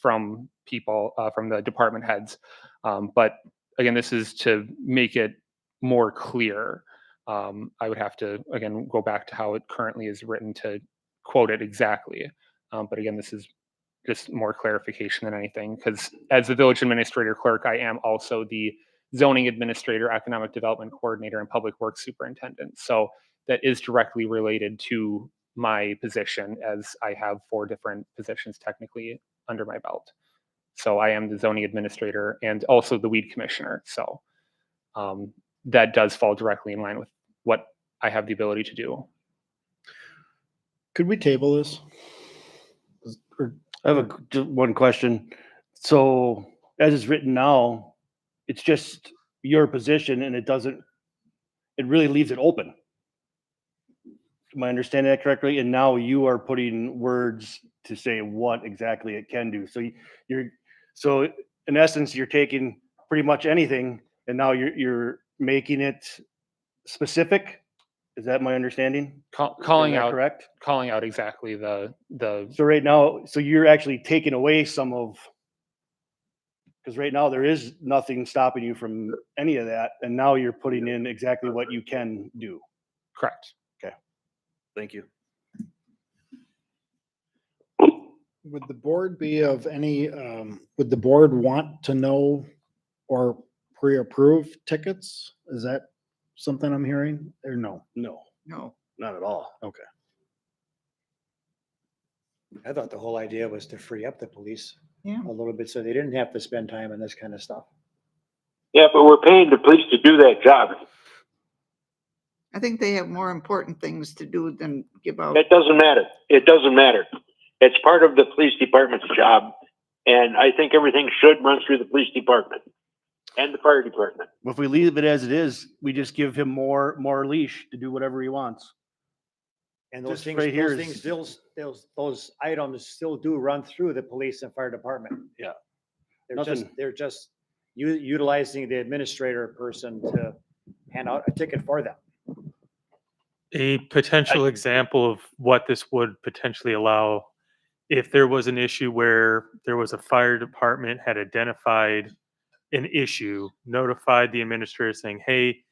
from people, from the department heads. But again, this is to make it more clear. I would have to, again, go back to how it currently is written to quote it exactly. But again, this is just more clarification than anything, because as the village administrator clerk, I am also the zoning administrator, economic development coordinator, and public works superintendent. So that is directly related to my position, as I have 4 different positions technically under my belt. So I am the zoning administrator and also the weed commissioner. So that does fall directly in line with what I have the ability to do. Could we table this? I have just one question. So as it's written now, it's just your position and it really leaves it open. Am I understanding that correctly? And now you are putting words to say what exactly it can do. So in essence, you're taking pretty much anything and now you're making it specific. Is that my understanding? Calling Is that out, correct? calling out exactly the So right now, so you're actually taking away some of, because right now there is nothing stopping you from any of that, and now you're putting in exactly what you can do. correct. Thank you. Would the board be of any, would the board want to know or pre-approve tickets? Is that something I'm hearing or no? No, No. not at all. Okay. I thought the whole idea was to free up the police Yeah. a little bit so they didn't have to spend time on this kind of stuff. Yeah, but we're paying the police to do that job. I think they have more important things to do than give out. It doesn't matter. It doesn't matter. It's part of the police department's job. And I think everything should run through the police department and the fire department. If we leave it as it is, we just give him more leash to do whatever he wants. And those Just things, right here those is- things still, those items still do run through the police and fire department. Yeah. They're just utilizing the administrator person to hand out a ticket for them. A potential example of what this would potentially allow, if there was an issue where there was a fire department had identified an issue, notified the administrator saying, hey,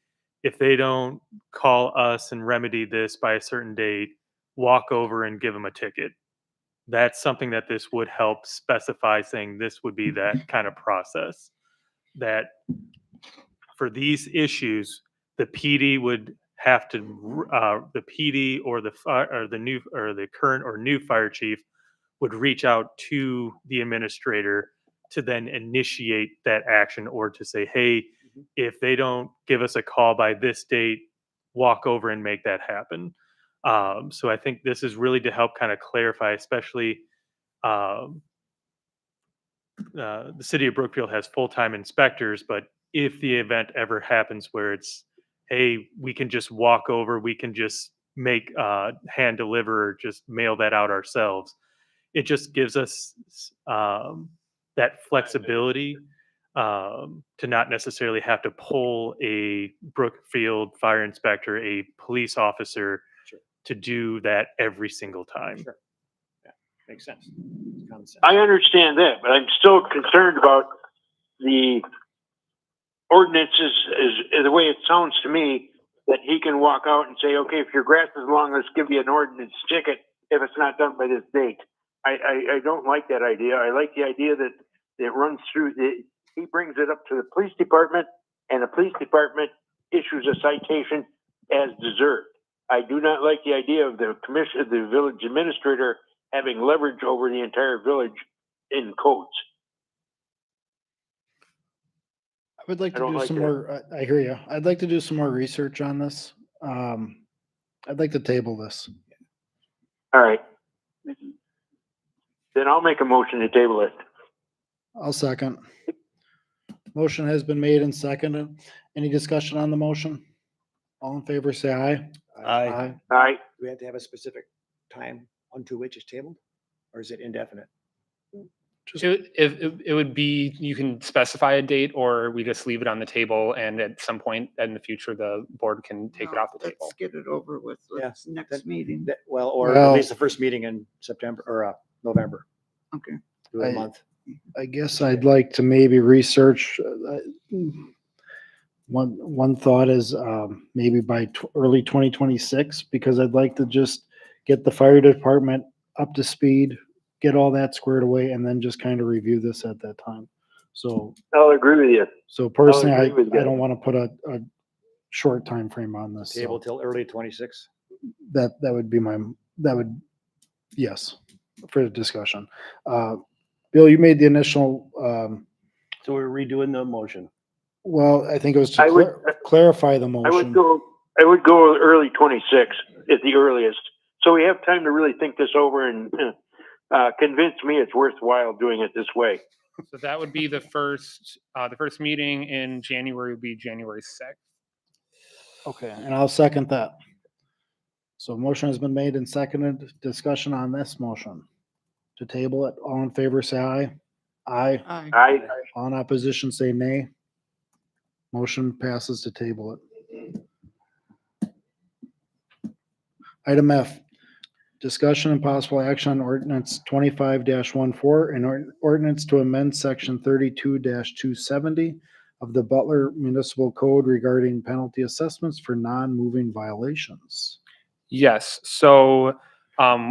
if they don't call us and remedy this by a certain date, walk over and give them a ticket. That's something that this would help specify, saying this would be that kind of process. That for these issues, the PD would have to, the PD or the fire or the new or the current or new fire chief would reach out to the administrator to then initiate that action, or to say, hey, if they don't give us a call by this date, walk over and make that happen. So I think this is really to help kind of clarify, especially the city of Brookfield has full-time inspectors, but if the event ever happens where it's, hey, we can just walk over, we can just make hand deliver, or just mail that out ourselves. It just gives us that flexibility to not necessarily have to pull a Brookfield fire inspector, a police officer, Sure. to do that every single time. Sure. Yeah, makes sense. Common sense. I understand that, but I'm still concerned about the ordinances is the way it sounds to me, that he can walk out and say, okay, if your grass is long, let's give you an ordinance ticket if it's not done by this date. I don't like that idea. I like the idea that it runs through he brings it up to the police department and the police department issues a citation as deserved. I do not like the idea of the village administrator having leverage over the entire village in codes. I would like I to don't do like some that. more, I hear you. I'd like to do some more research on this. I'd like to table this. All right. Then I'll make a motion to table it. I'll second. Motion has been made and seconded. Any discussion on the motion? All in favor, say aye. Aye. All right. Do we have to have a specific time unto which is tabled? Or is it indefinite? It would be, you can specify a date, or we just leave it on the table, and at some point in the future, the board can take it No, off the table. Let's get it over with. Let's next meeting. Well, or at Well- least the first meeting in September or November. Okay. Do a month. I guess I'd like to maybe research, one thought is, maybe by early 2026, because I'd like to just get the fire department up to speed, get all that squared away, and then just kind of review this at that time. So, I'll agree with you. so personally, I agree with that. don't want to put a short time frame on this. Table So till early 26. that would be yes, for the discussion. Bill, you made the initial, So we're redoing the motion. well, I think it was to I would- clarify the I would motion. go, I would go early 26 at the earliest. So we have time to really think this over and convince me it's worthwhile doing it this way. So that would be the first meeting in January would be January 6th. Okay, and I'll second that. So motion has been made and seconded. Discussion on this motion. To table it, all in favor, say aye. Aye. I, On opposition, say nay. Motion passes to table it. Item F, discussion and possible action on ordinance 25-14 and ordinance to amend section 32-270 of the Butler Municipal Code regarding penalty assessments for non-moving violations. Yes. So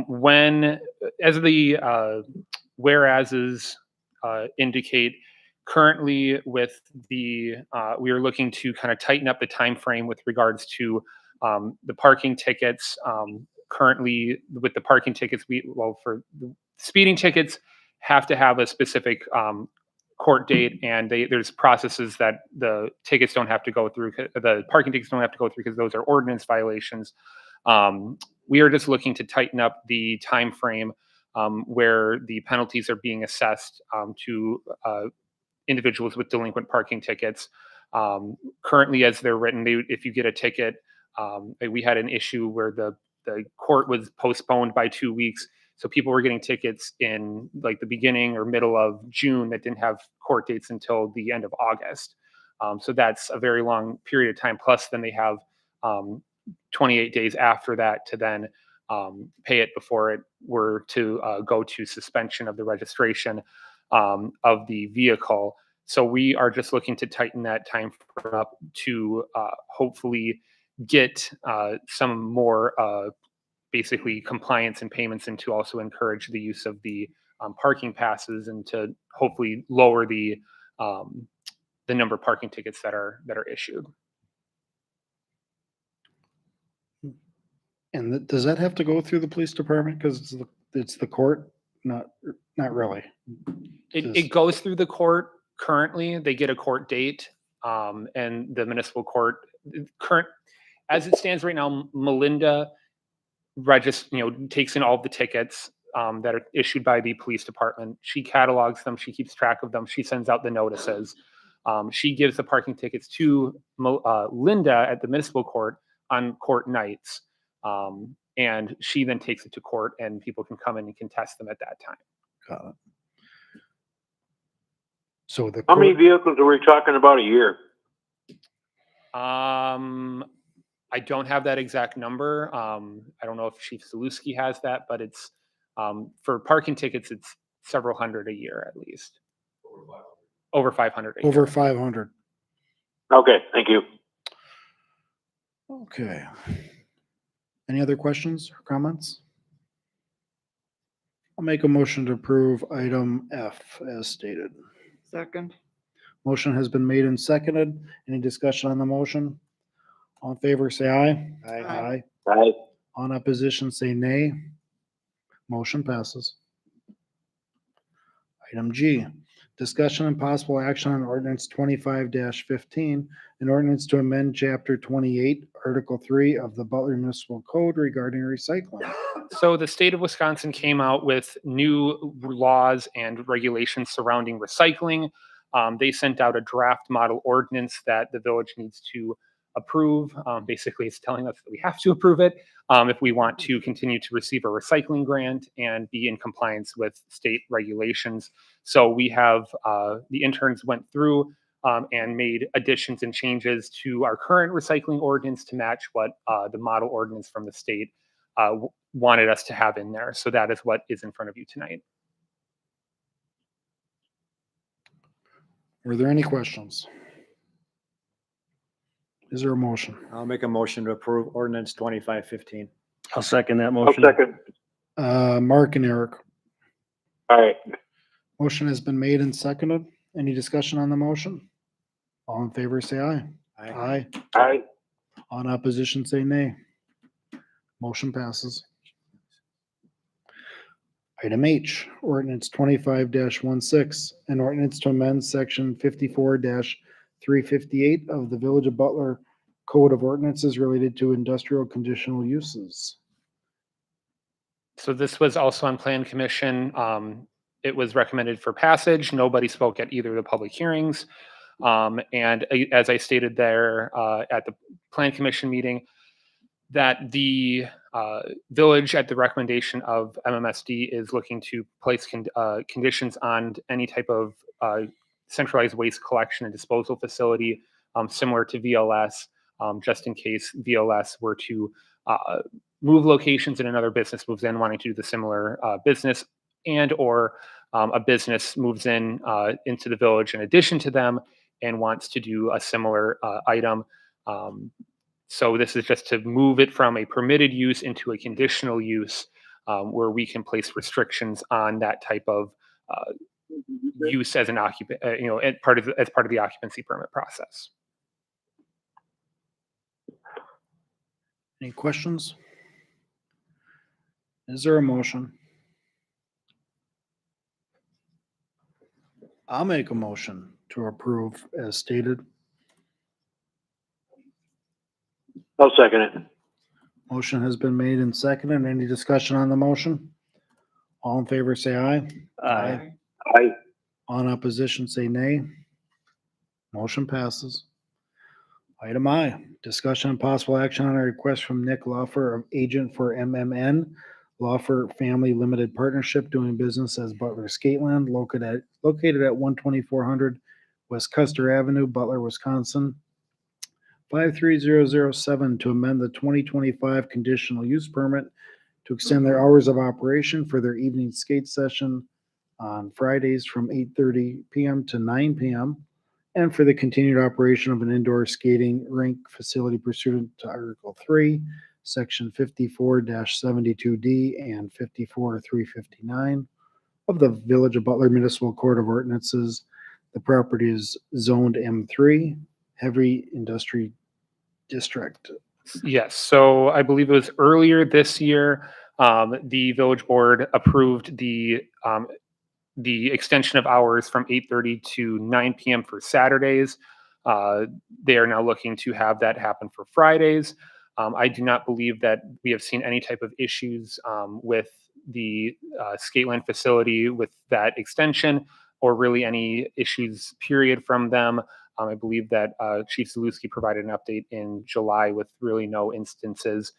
when, as the whereases indicate, currently with the, we are looking to kind of tighten up the time frame with regards to the parking tickets. Currently with the parking tickets, for the speeding tickets have to have a specific court date, and there's processes that the tickets don't have to go through, the parking tickets don't have to go through because those are ordinance violations. We are just looking to tighten up the time frame where the penalties are being assessed to individuals with delinquent parking tickets. Currently, as they're written, if you get a ticket, we had an issue where the court was postponed by 2 weeks. So people were getting tickets in like the beginning or middle of June that didn't have court dates until the end of August. So that's a very long period of time. Plus, then they have 28 days after that to then pay it before it were to go to suspension of the registration of the vehicle. So we are just looking to tighten that time frame up to hopefully get some more basically compliance and payments, and to also encourage the use of the parking passes, and to hopefully lower the number of parking tickets that are issued. And does that have to go through the police department? Because it's the court? Not really. It goes through the court currently. They get a court date, and the municipal court as it stands right now, Melinda takes in all of the tickets that are issued by the police department. She catalogs them. She keeps track of them. She sends out the notices. She gives the parking tickets to Linda at the municipal court on court nights. And she then takes it to court, and people can come in and contest them at that time. Got it. So how many vehicles are we talking about a year? I don't have that exact number. I don't know if Chief Zaluski has that, but it's for parking tickets, it's several hundred a year at least. Over 500 a year. Over 500. Okay, thank you. Okay. Any other questions or comments? I'll make a motion to approve item F as stated. Second. Motion has been made and seconded. Any discussion on the motion? All in favor, say aye. Aye. Aye. On opposition, say nay. Motion passes. Item G, discussion and possible action on ordinance 25-15, an ordinance to amend chapter 28, article 3 of the Butler Municipal Code regarding recycling. So the state of Wisconsin came out with new laws and regulations surrounding recycling. They sent out a draft model ordinance that the village needs to approve. Basically, it's telling us that we have to approve it if we want to continue to receive a recycling grant and be in compliance with state regulations. So we have, the interns went through and made additions and changes to our current recycling ordinance to match what the model ordinance from the state wanted us to have in there. So that is what is in front of you tonight. Were there any questions? Is there a motion? I'll make a motion to approve ordinance 25-15. I'll second that I'll motion. second. Mark and Eric. All right. Motion has been made and seconded. Any discussion on the motion? All in favor, say aye. Aye. Aye. On opposition, say nay. Motion passes. Item H, ordinance 25-16, an ordinance to amend section 54-358 of the Village of Butler Code of Ordinances related to industrial conditional uses. So this was also on Plan Commission. It was recommended for passage. Nobody spoke at either of the public hearings. And as I stated there at the Plan Commission meeting, that the village, at the recommendation of MMSD, is looking to place conditions on any type of centralized waste collection and disposal facility similar to VLS, just in case VLS were to move locations and another business moves in wanting to do the similar business, and or a business moves in into the village in addition to them and wants to do a similar item. So this is just to move it from a permitted use into a conditional use, where we can place restrictions on that type of use as an occupant, as part of the occupancy permit process. Any questions? Is there a motion? I'll make a motion to approve as stated. I'll second it. Motion has been made and seconded. Any discussion on the motion? All in favor, say aye. Aye. Aye. On opposition, say nay. Motion passes. Item I, discussion and possible action on a request from Nick Lawfer of agent for MMN, Lawfer Family Limited Partnership, doing business as Butler Skateland, located at 12400 West Custer Avenue, Butler, Wisconsin, 53007, to amend the 2025 conditional use permit to extend their hours of operation for their evening skate session on Fridays from 8:30 p.m. to 9 p.m. and for the continued operation of an indoor skating rink facility pursuant to Article 3, Section 54-72D and 54-359 of the Village of Butler Municipal Code of Ordinances. The property is zoned M3, Heavy Industry District. Yes, so I believe it was earlier this year, the village board approved the extension of hours from 8:30 to 9 p.m. for Saturdays. They are now looking to have that happen for Fridays. I do not believe that we have seen any type of issues with the Skateland facility with that extension, or really any issues, period, from them. I believe that Chief Zalewski provided an update in July with really no instances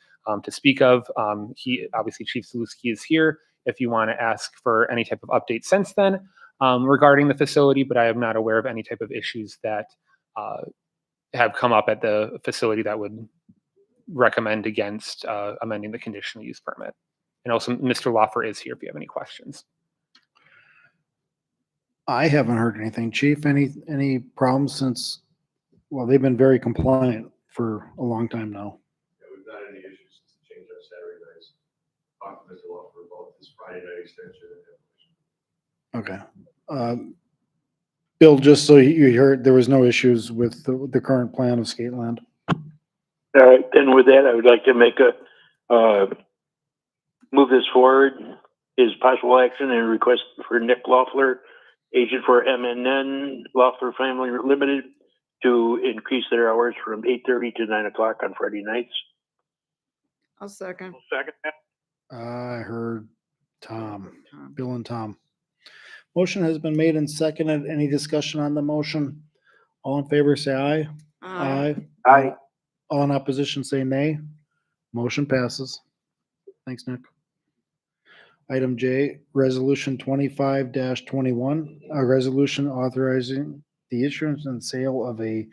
to speak of. Obviously, Chief Zalewski is here if you want to ask for any type of update since then regarding the facility, but I am not aware of any type of issues that have come up at the facility that would recommend against amending the conditional use permit. And also, Mr. Lawfer is here if you have any questions. I haven't heard anything. Chief, any problems since, well, they've been very compliant for a long time now. Yeah, we've not had any issues since the change on Saturday nights. Talked to Mr. Lawfer about this Friday night extension. Okay. Bill, just so you heard, there was no issues with the current plan of Skateland. All right, and with that, I would like to make move this forward is possible action and request for Nick Loeffler, agent for MNN Loeffler Family Limited, to increase their hours from 8:30 to 9 o'clock on Friday nights. I'll second. Second that. I heard Bill and Tom. Motion has been made and seconded. Any discussion on the motion? All in favor, say aye. Aye. All in opposition, say nay. Motion passes. Thanks, Nick. Item J, Resolution 25-21, a resolution authorizing the issuance and sale of a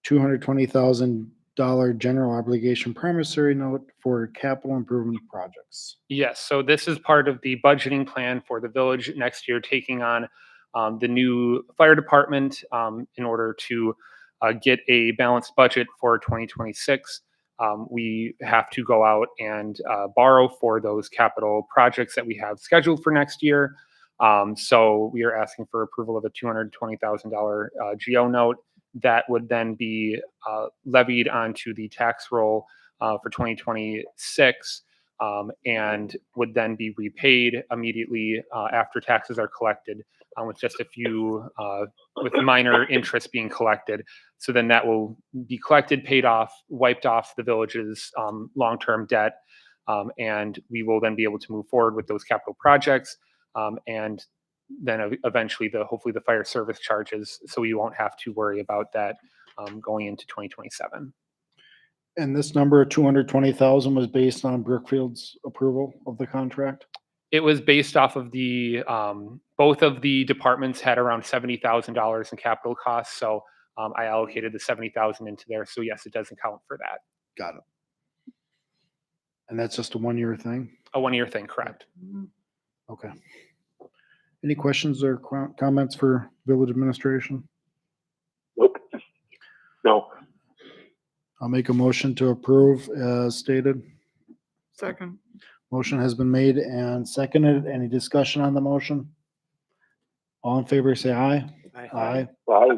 $220,000 general obligation promissory note for capital improvement projects. Yes, so this is part of the budgeting plan for the village next year, taking on the new fire department in order to get a balanced budget for 2026. We have to go out and borrow for those capital projects that we have scheduled for next year. So we are asking for approval of a $220,000 GO note that would then be levied onto the tax roll for 2026 and would then be repaid immediately after taxes are collected with just a few, with minor interest being collected. So then that will be collected, paid off, wiped off the village's long-term debt. And we will then be able to move forward with those capital projects. And then eventually hopefully the fire service charges. So we won't have to worry about that going into 2027. And this number of 220,000 was based on Brookfield's approval of the contract? It was based off of the, both of the departments had around $70,000 in capital costs. So I allocated the 70,000 into there. So yes, it does account for that. Got it. And that's just a 1-year thing? A 1-year thing, correct. Okay. Any questions or comments for village administration? Nope. No. I'll make a motion to approve as stated. Second. Motion has been made and seconded. Any discussion on the motion? All in favor, say aye. Aye. Aye.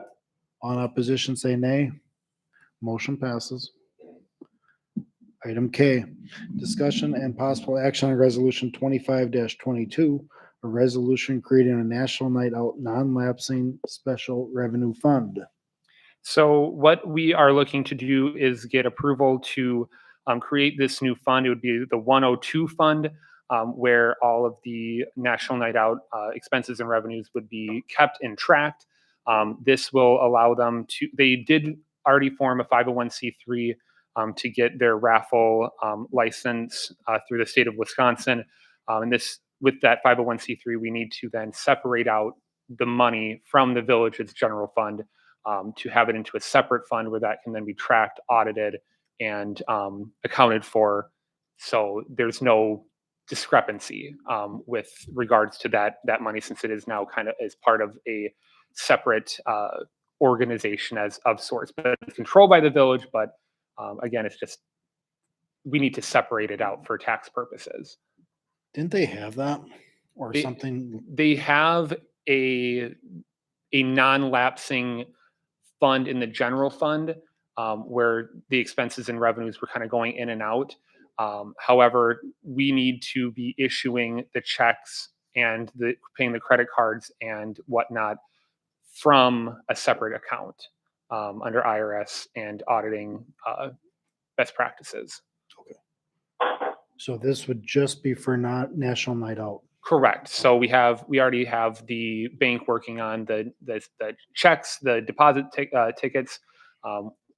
On opposition, say nay. Motion passes. Item K, discussion and possible action on resolution 25-22, a resolution creating a national night out non-lapsing special revenue fund. So what we are looking to do is get approval to create this new fund. It would be the 102 fund, where all of the National Night Out expenses and revenues would be kept and tracked. This will allow them to, they did already form a 501c3 to get their raffle license through the state of Wisconsin. And this, with that 501c3, we need to then separate out the money from the village's general fund to have it into a separate fund where that can then be tracked, audited, and accounted for. So there's no discrepancy with regards to that money, since it is now kind of as part of a separate organization as of sorts, but it's controlled by the village. But again, it's just, we need to separate it out for tax purposes. Didn't they have that or They- something? They have a non-lapsing fund in the general fund where the expenses and revenues were kind of going in and out. However, we need to be issuing the checks and paying the credit cards and whatnot from a separate account under IRS and auditing best practices. So this would just be for not National Night Out. Correct. So we already have the bank working on the checks, the deposit tickets.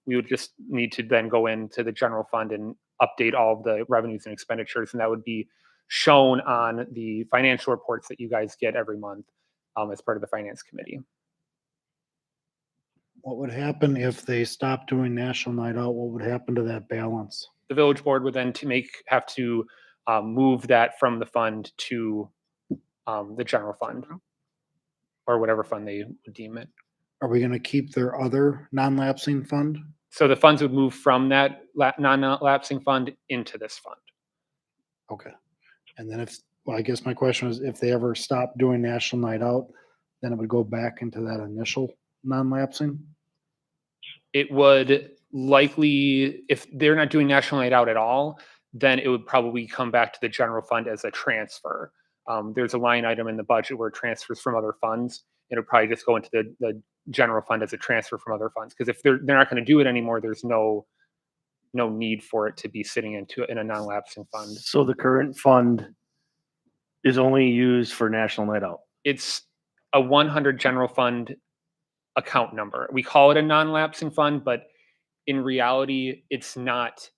We would just need to then go into the general fund and update all of the revenues and expenditures, and that would be shown on the financial reports that you guys get every month as part of the finance committee. What would happen if they stopped doing National Night Out? What would happen to that balance? The village board would then have to move that from the fund to the general fund or whatever fund they would deem it. Are we going to keep their other non-lapsing fund? So the funds would move from that non-lapsing fund into this fund. Okay. And then I guess my question is, if they ever stop doing National Night Out, then it would go back into that initial non-lapsing? It would likely, if they're not doing National Night Out at all, then it would probably come back to the general fund as a transfer. There's a line item in the budget where it transfers from other funds. It would probably just go into the general fund as a transfer from other funds. Because if they're not going to do it anymore, there's no need for it to be sitting in a non-lapsing fund. So the current fund is only used for National Night Out. It's a 100 general fund account number. We call it a non-lapsing fund, but in reality, it's not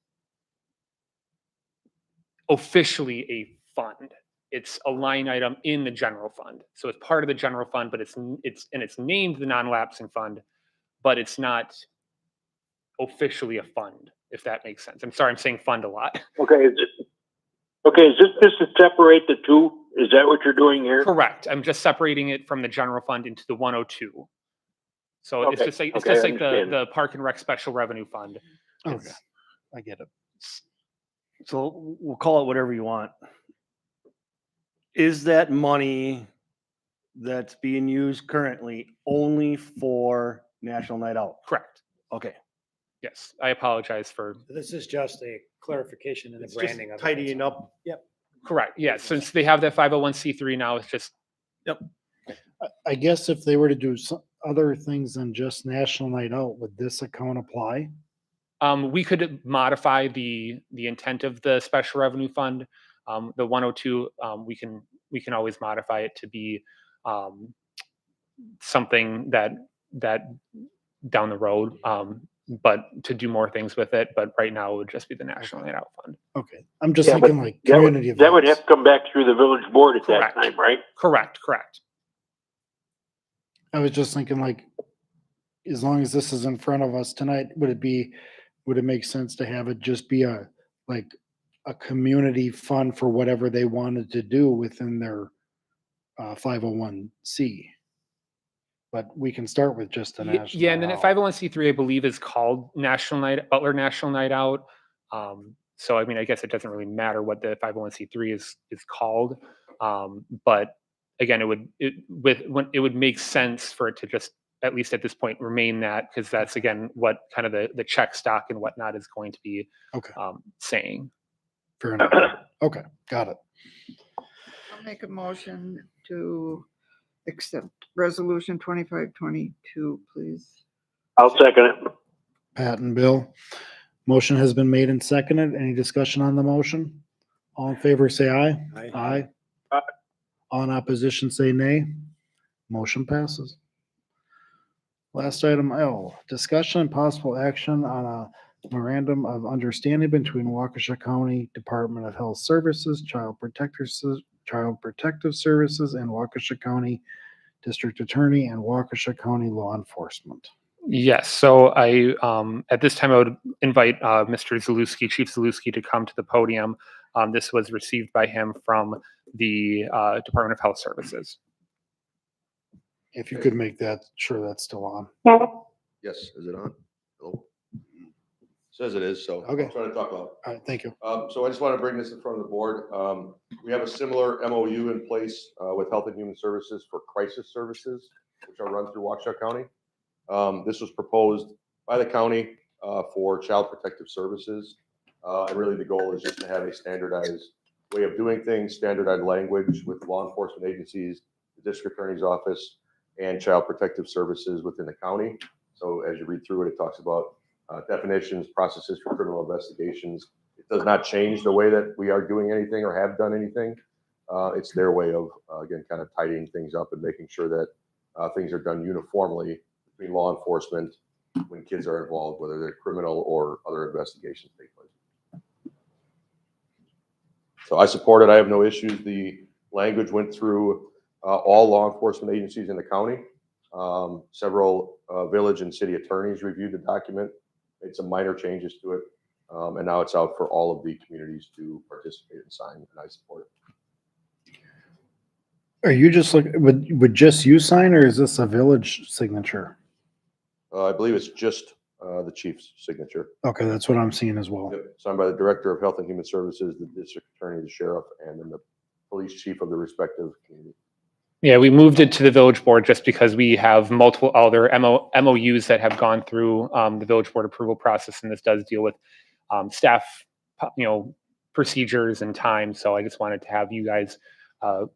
officially a fund. It's a line item in the general fund. So it's part of the general fund, but it's named the non-lapsing fund, but it's not officially a fund, if that makes sense. I'm sorry, I'm saying fund a lot. Okay, is this just to separate the two? Is that what you're doing here? Correct. I'm just separating it from the general fund into the 102. So it's Okay, just like, okay, I understand. the Park and Rec Special Revenue Fund. Okay. I get it. So we'll call it whatever you want. Is that money that's being used currently only for National Night Out? Correct. Okay. Yes, I apologize for. This is just a clarification in the It's just branding of it. tidying up. Yep. Correct. Yeah, since they have that 501c3 now, it's just. Yep. I guess if they were to do some other things than just National Night Out, would this account apply? We could modify the intent of the special revenue fund. The 102, we can always modify it to be something that down the road, but to do more things with it. But right now, it would just be the National Night Out Fund. Okay, I'm just Yeah, but thinking like that would- community That would have events. to come back through the village board at that Correct. time, right? Correct. I was just thinking like, as long as this is in front of us tonight, would it make sense to have it just be a community fund for whatever they wanted to do within their 501c? But we can start with just the national. Yeah, and then Night at Out. 501c3, I believe, is called Butler National Night Out. So I mean, I guess it doesn't really matter what the 501c3 is called. But again, it would make sense for it to just, at least at this point, remain that, because that's again what kind of the check stock and whatnot is going to be Okay. saying. Fair enough. Okay, got it. I'll make a motion to accept resolution 2522, please. I'll second it. Pat and Bill. Motion has been made and seconded. Any discussion on the motion? All in favor, say aye. Aye. Aye. All in opposition, say nay. Motion passes. Last item L, discussion and possible action on a memorandum of understanding between Waukesha County Department of Health Services, Child Protective Services, and Waukesha County District Attorney and Waukesha County Law Enforcement. Yes, so I, at this time, I would invite Mr. Zaluski, Chief Zaluski, to come to the podium. This was received by him from the Department of Health Services. If you could make that, sure that's still on. Yes, is it on? Hello? Says it is, so Okay. I'm trying to talk loud. All right, thank you. So I just want to bring this in front of the board. We have a similar MOU in place with Health and Human Services for crisis services, which are run through Waukesha County. This was proposed by the county for child protective services. And really the goal is just to have a standardized way of doing things, standardized language with law enforcement agencies, the district attorney's office, and child protective services within the county. So as you read through it, it talks about definitions, processes for criminal investigations. It does not change the way that we are doing anything or have done anything. It's their way of, again, kind of tidying things up and making sure that things are done uniformly between law enforcement when kids are involved, whether they're criminal or other investigations take place. So I support it. I have no issues. The language went through all law enforcement agencies in the county. Several village and city attorneys reviewed the document, made some minor changes to it, and now it's out for all of the communities to participate and sign, and I support it. Are you just would just you sign, or is this a village signature? I believe it's just the chief's signature. Okay, that's what I'm seeing as well. Yep. Signed by the Director of Health and Human Services, the District Attorney, the Sheriff, and then the Police Chief of the respective community. Yeah, we moved it to the village board just because we have multiple other MOUs that have gone through the village board approval process, and this does deal with staff, procedures and time. So I just wanted to have you guys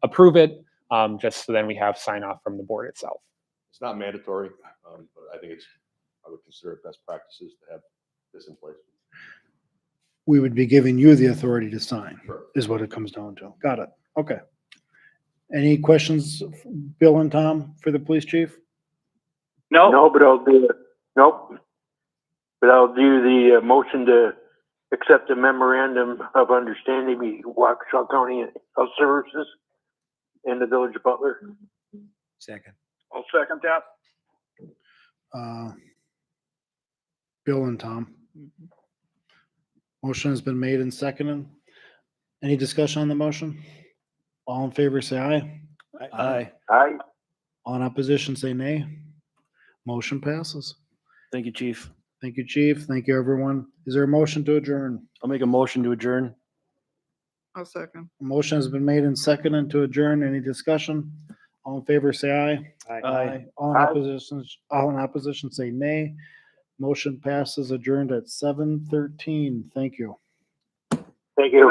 approve it, just so then we have sign off from the board itself. It's not mandatory, but I think I would consider it best practices to have this in place. We would be giving you the authority to sign, Sure. is what it comes down to. Got it. Okay. Any questions, Bill and Tom, for the police chief? No, but I'll do it. Nope. But I'll do the motion to accept the memorandum of understanding between Waukesha County Health Services and the Village of Butler. Second. I'll second that. Bill and Tom. Motion has been made and seconded. Any discussion on the motion? All in favor, say aye. Aye. Aye. All in opposition, say nay. Motion passes. Thank you, chief. Thank you, chief. Thank you, everyone. Is there a motion to adjourn? I'll make a motion to adjourn. I'll second. A motion has been made and seconded to adjourn. Any discussion? All in favor, say aye. Aye. All in Aye. all in opposition, say nay. Motion passes adjourned at 7:13. Thank you. Thank you.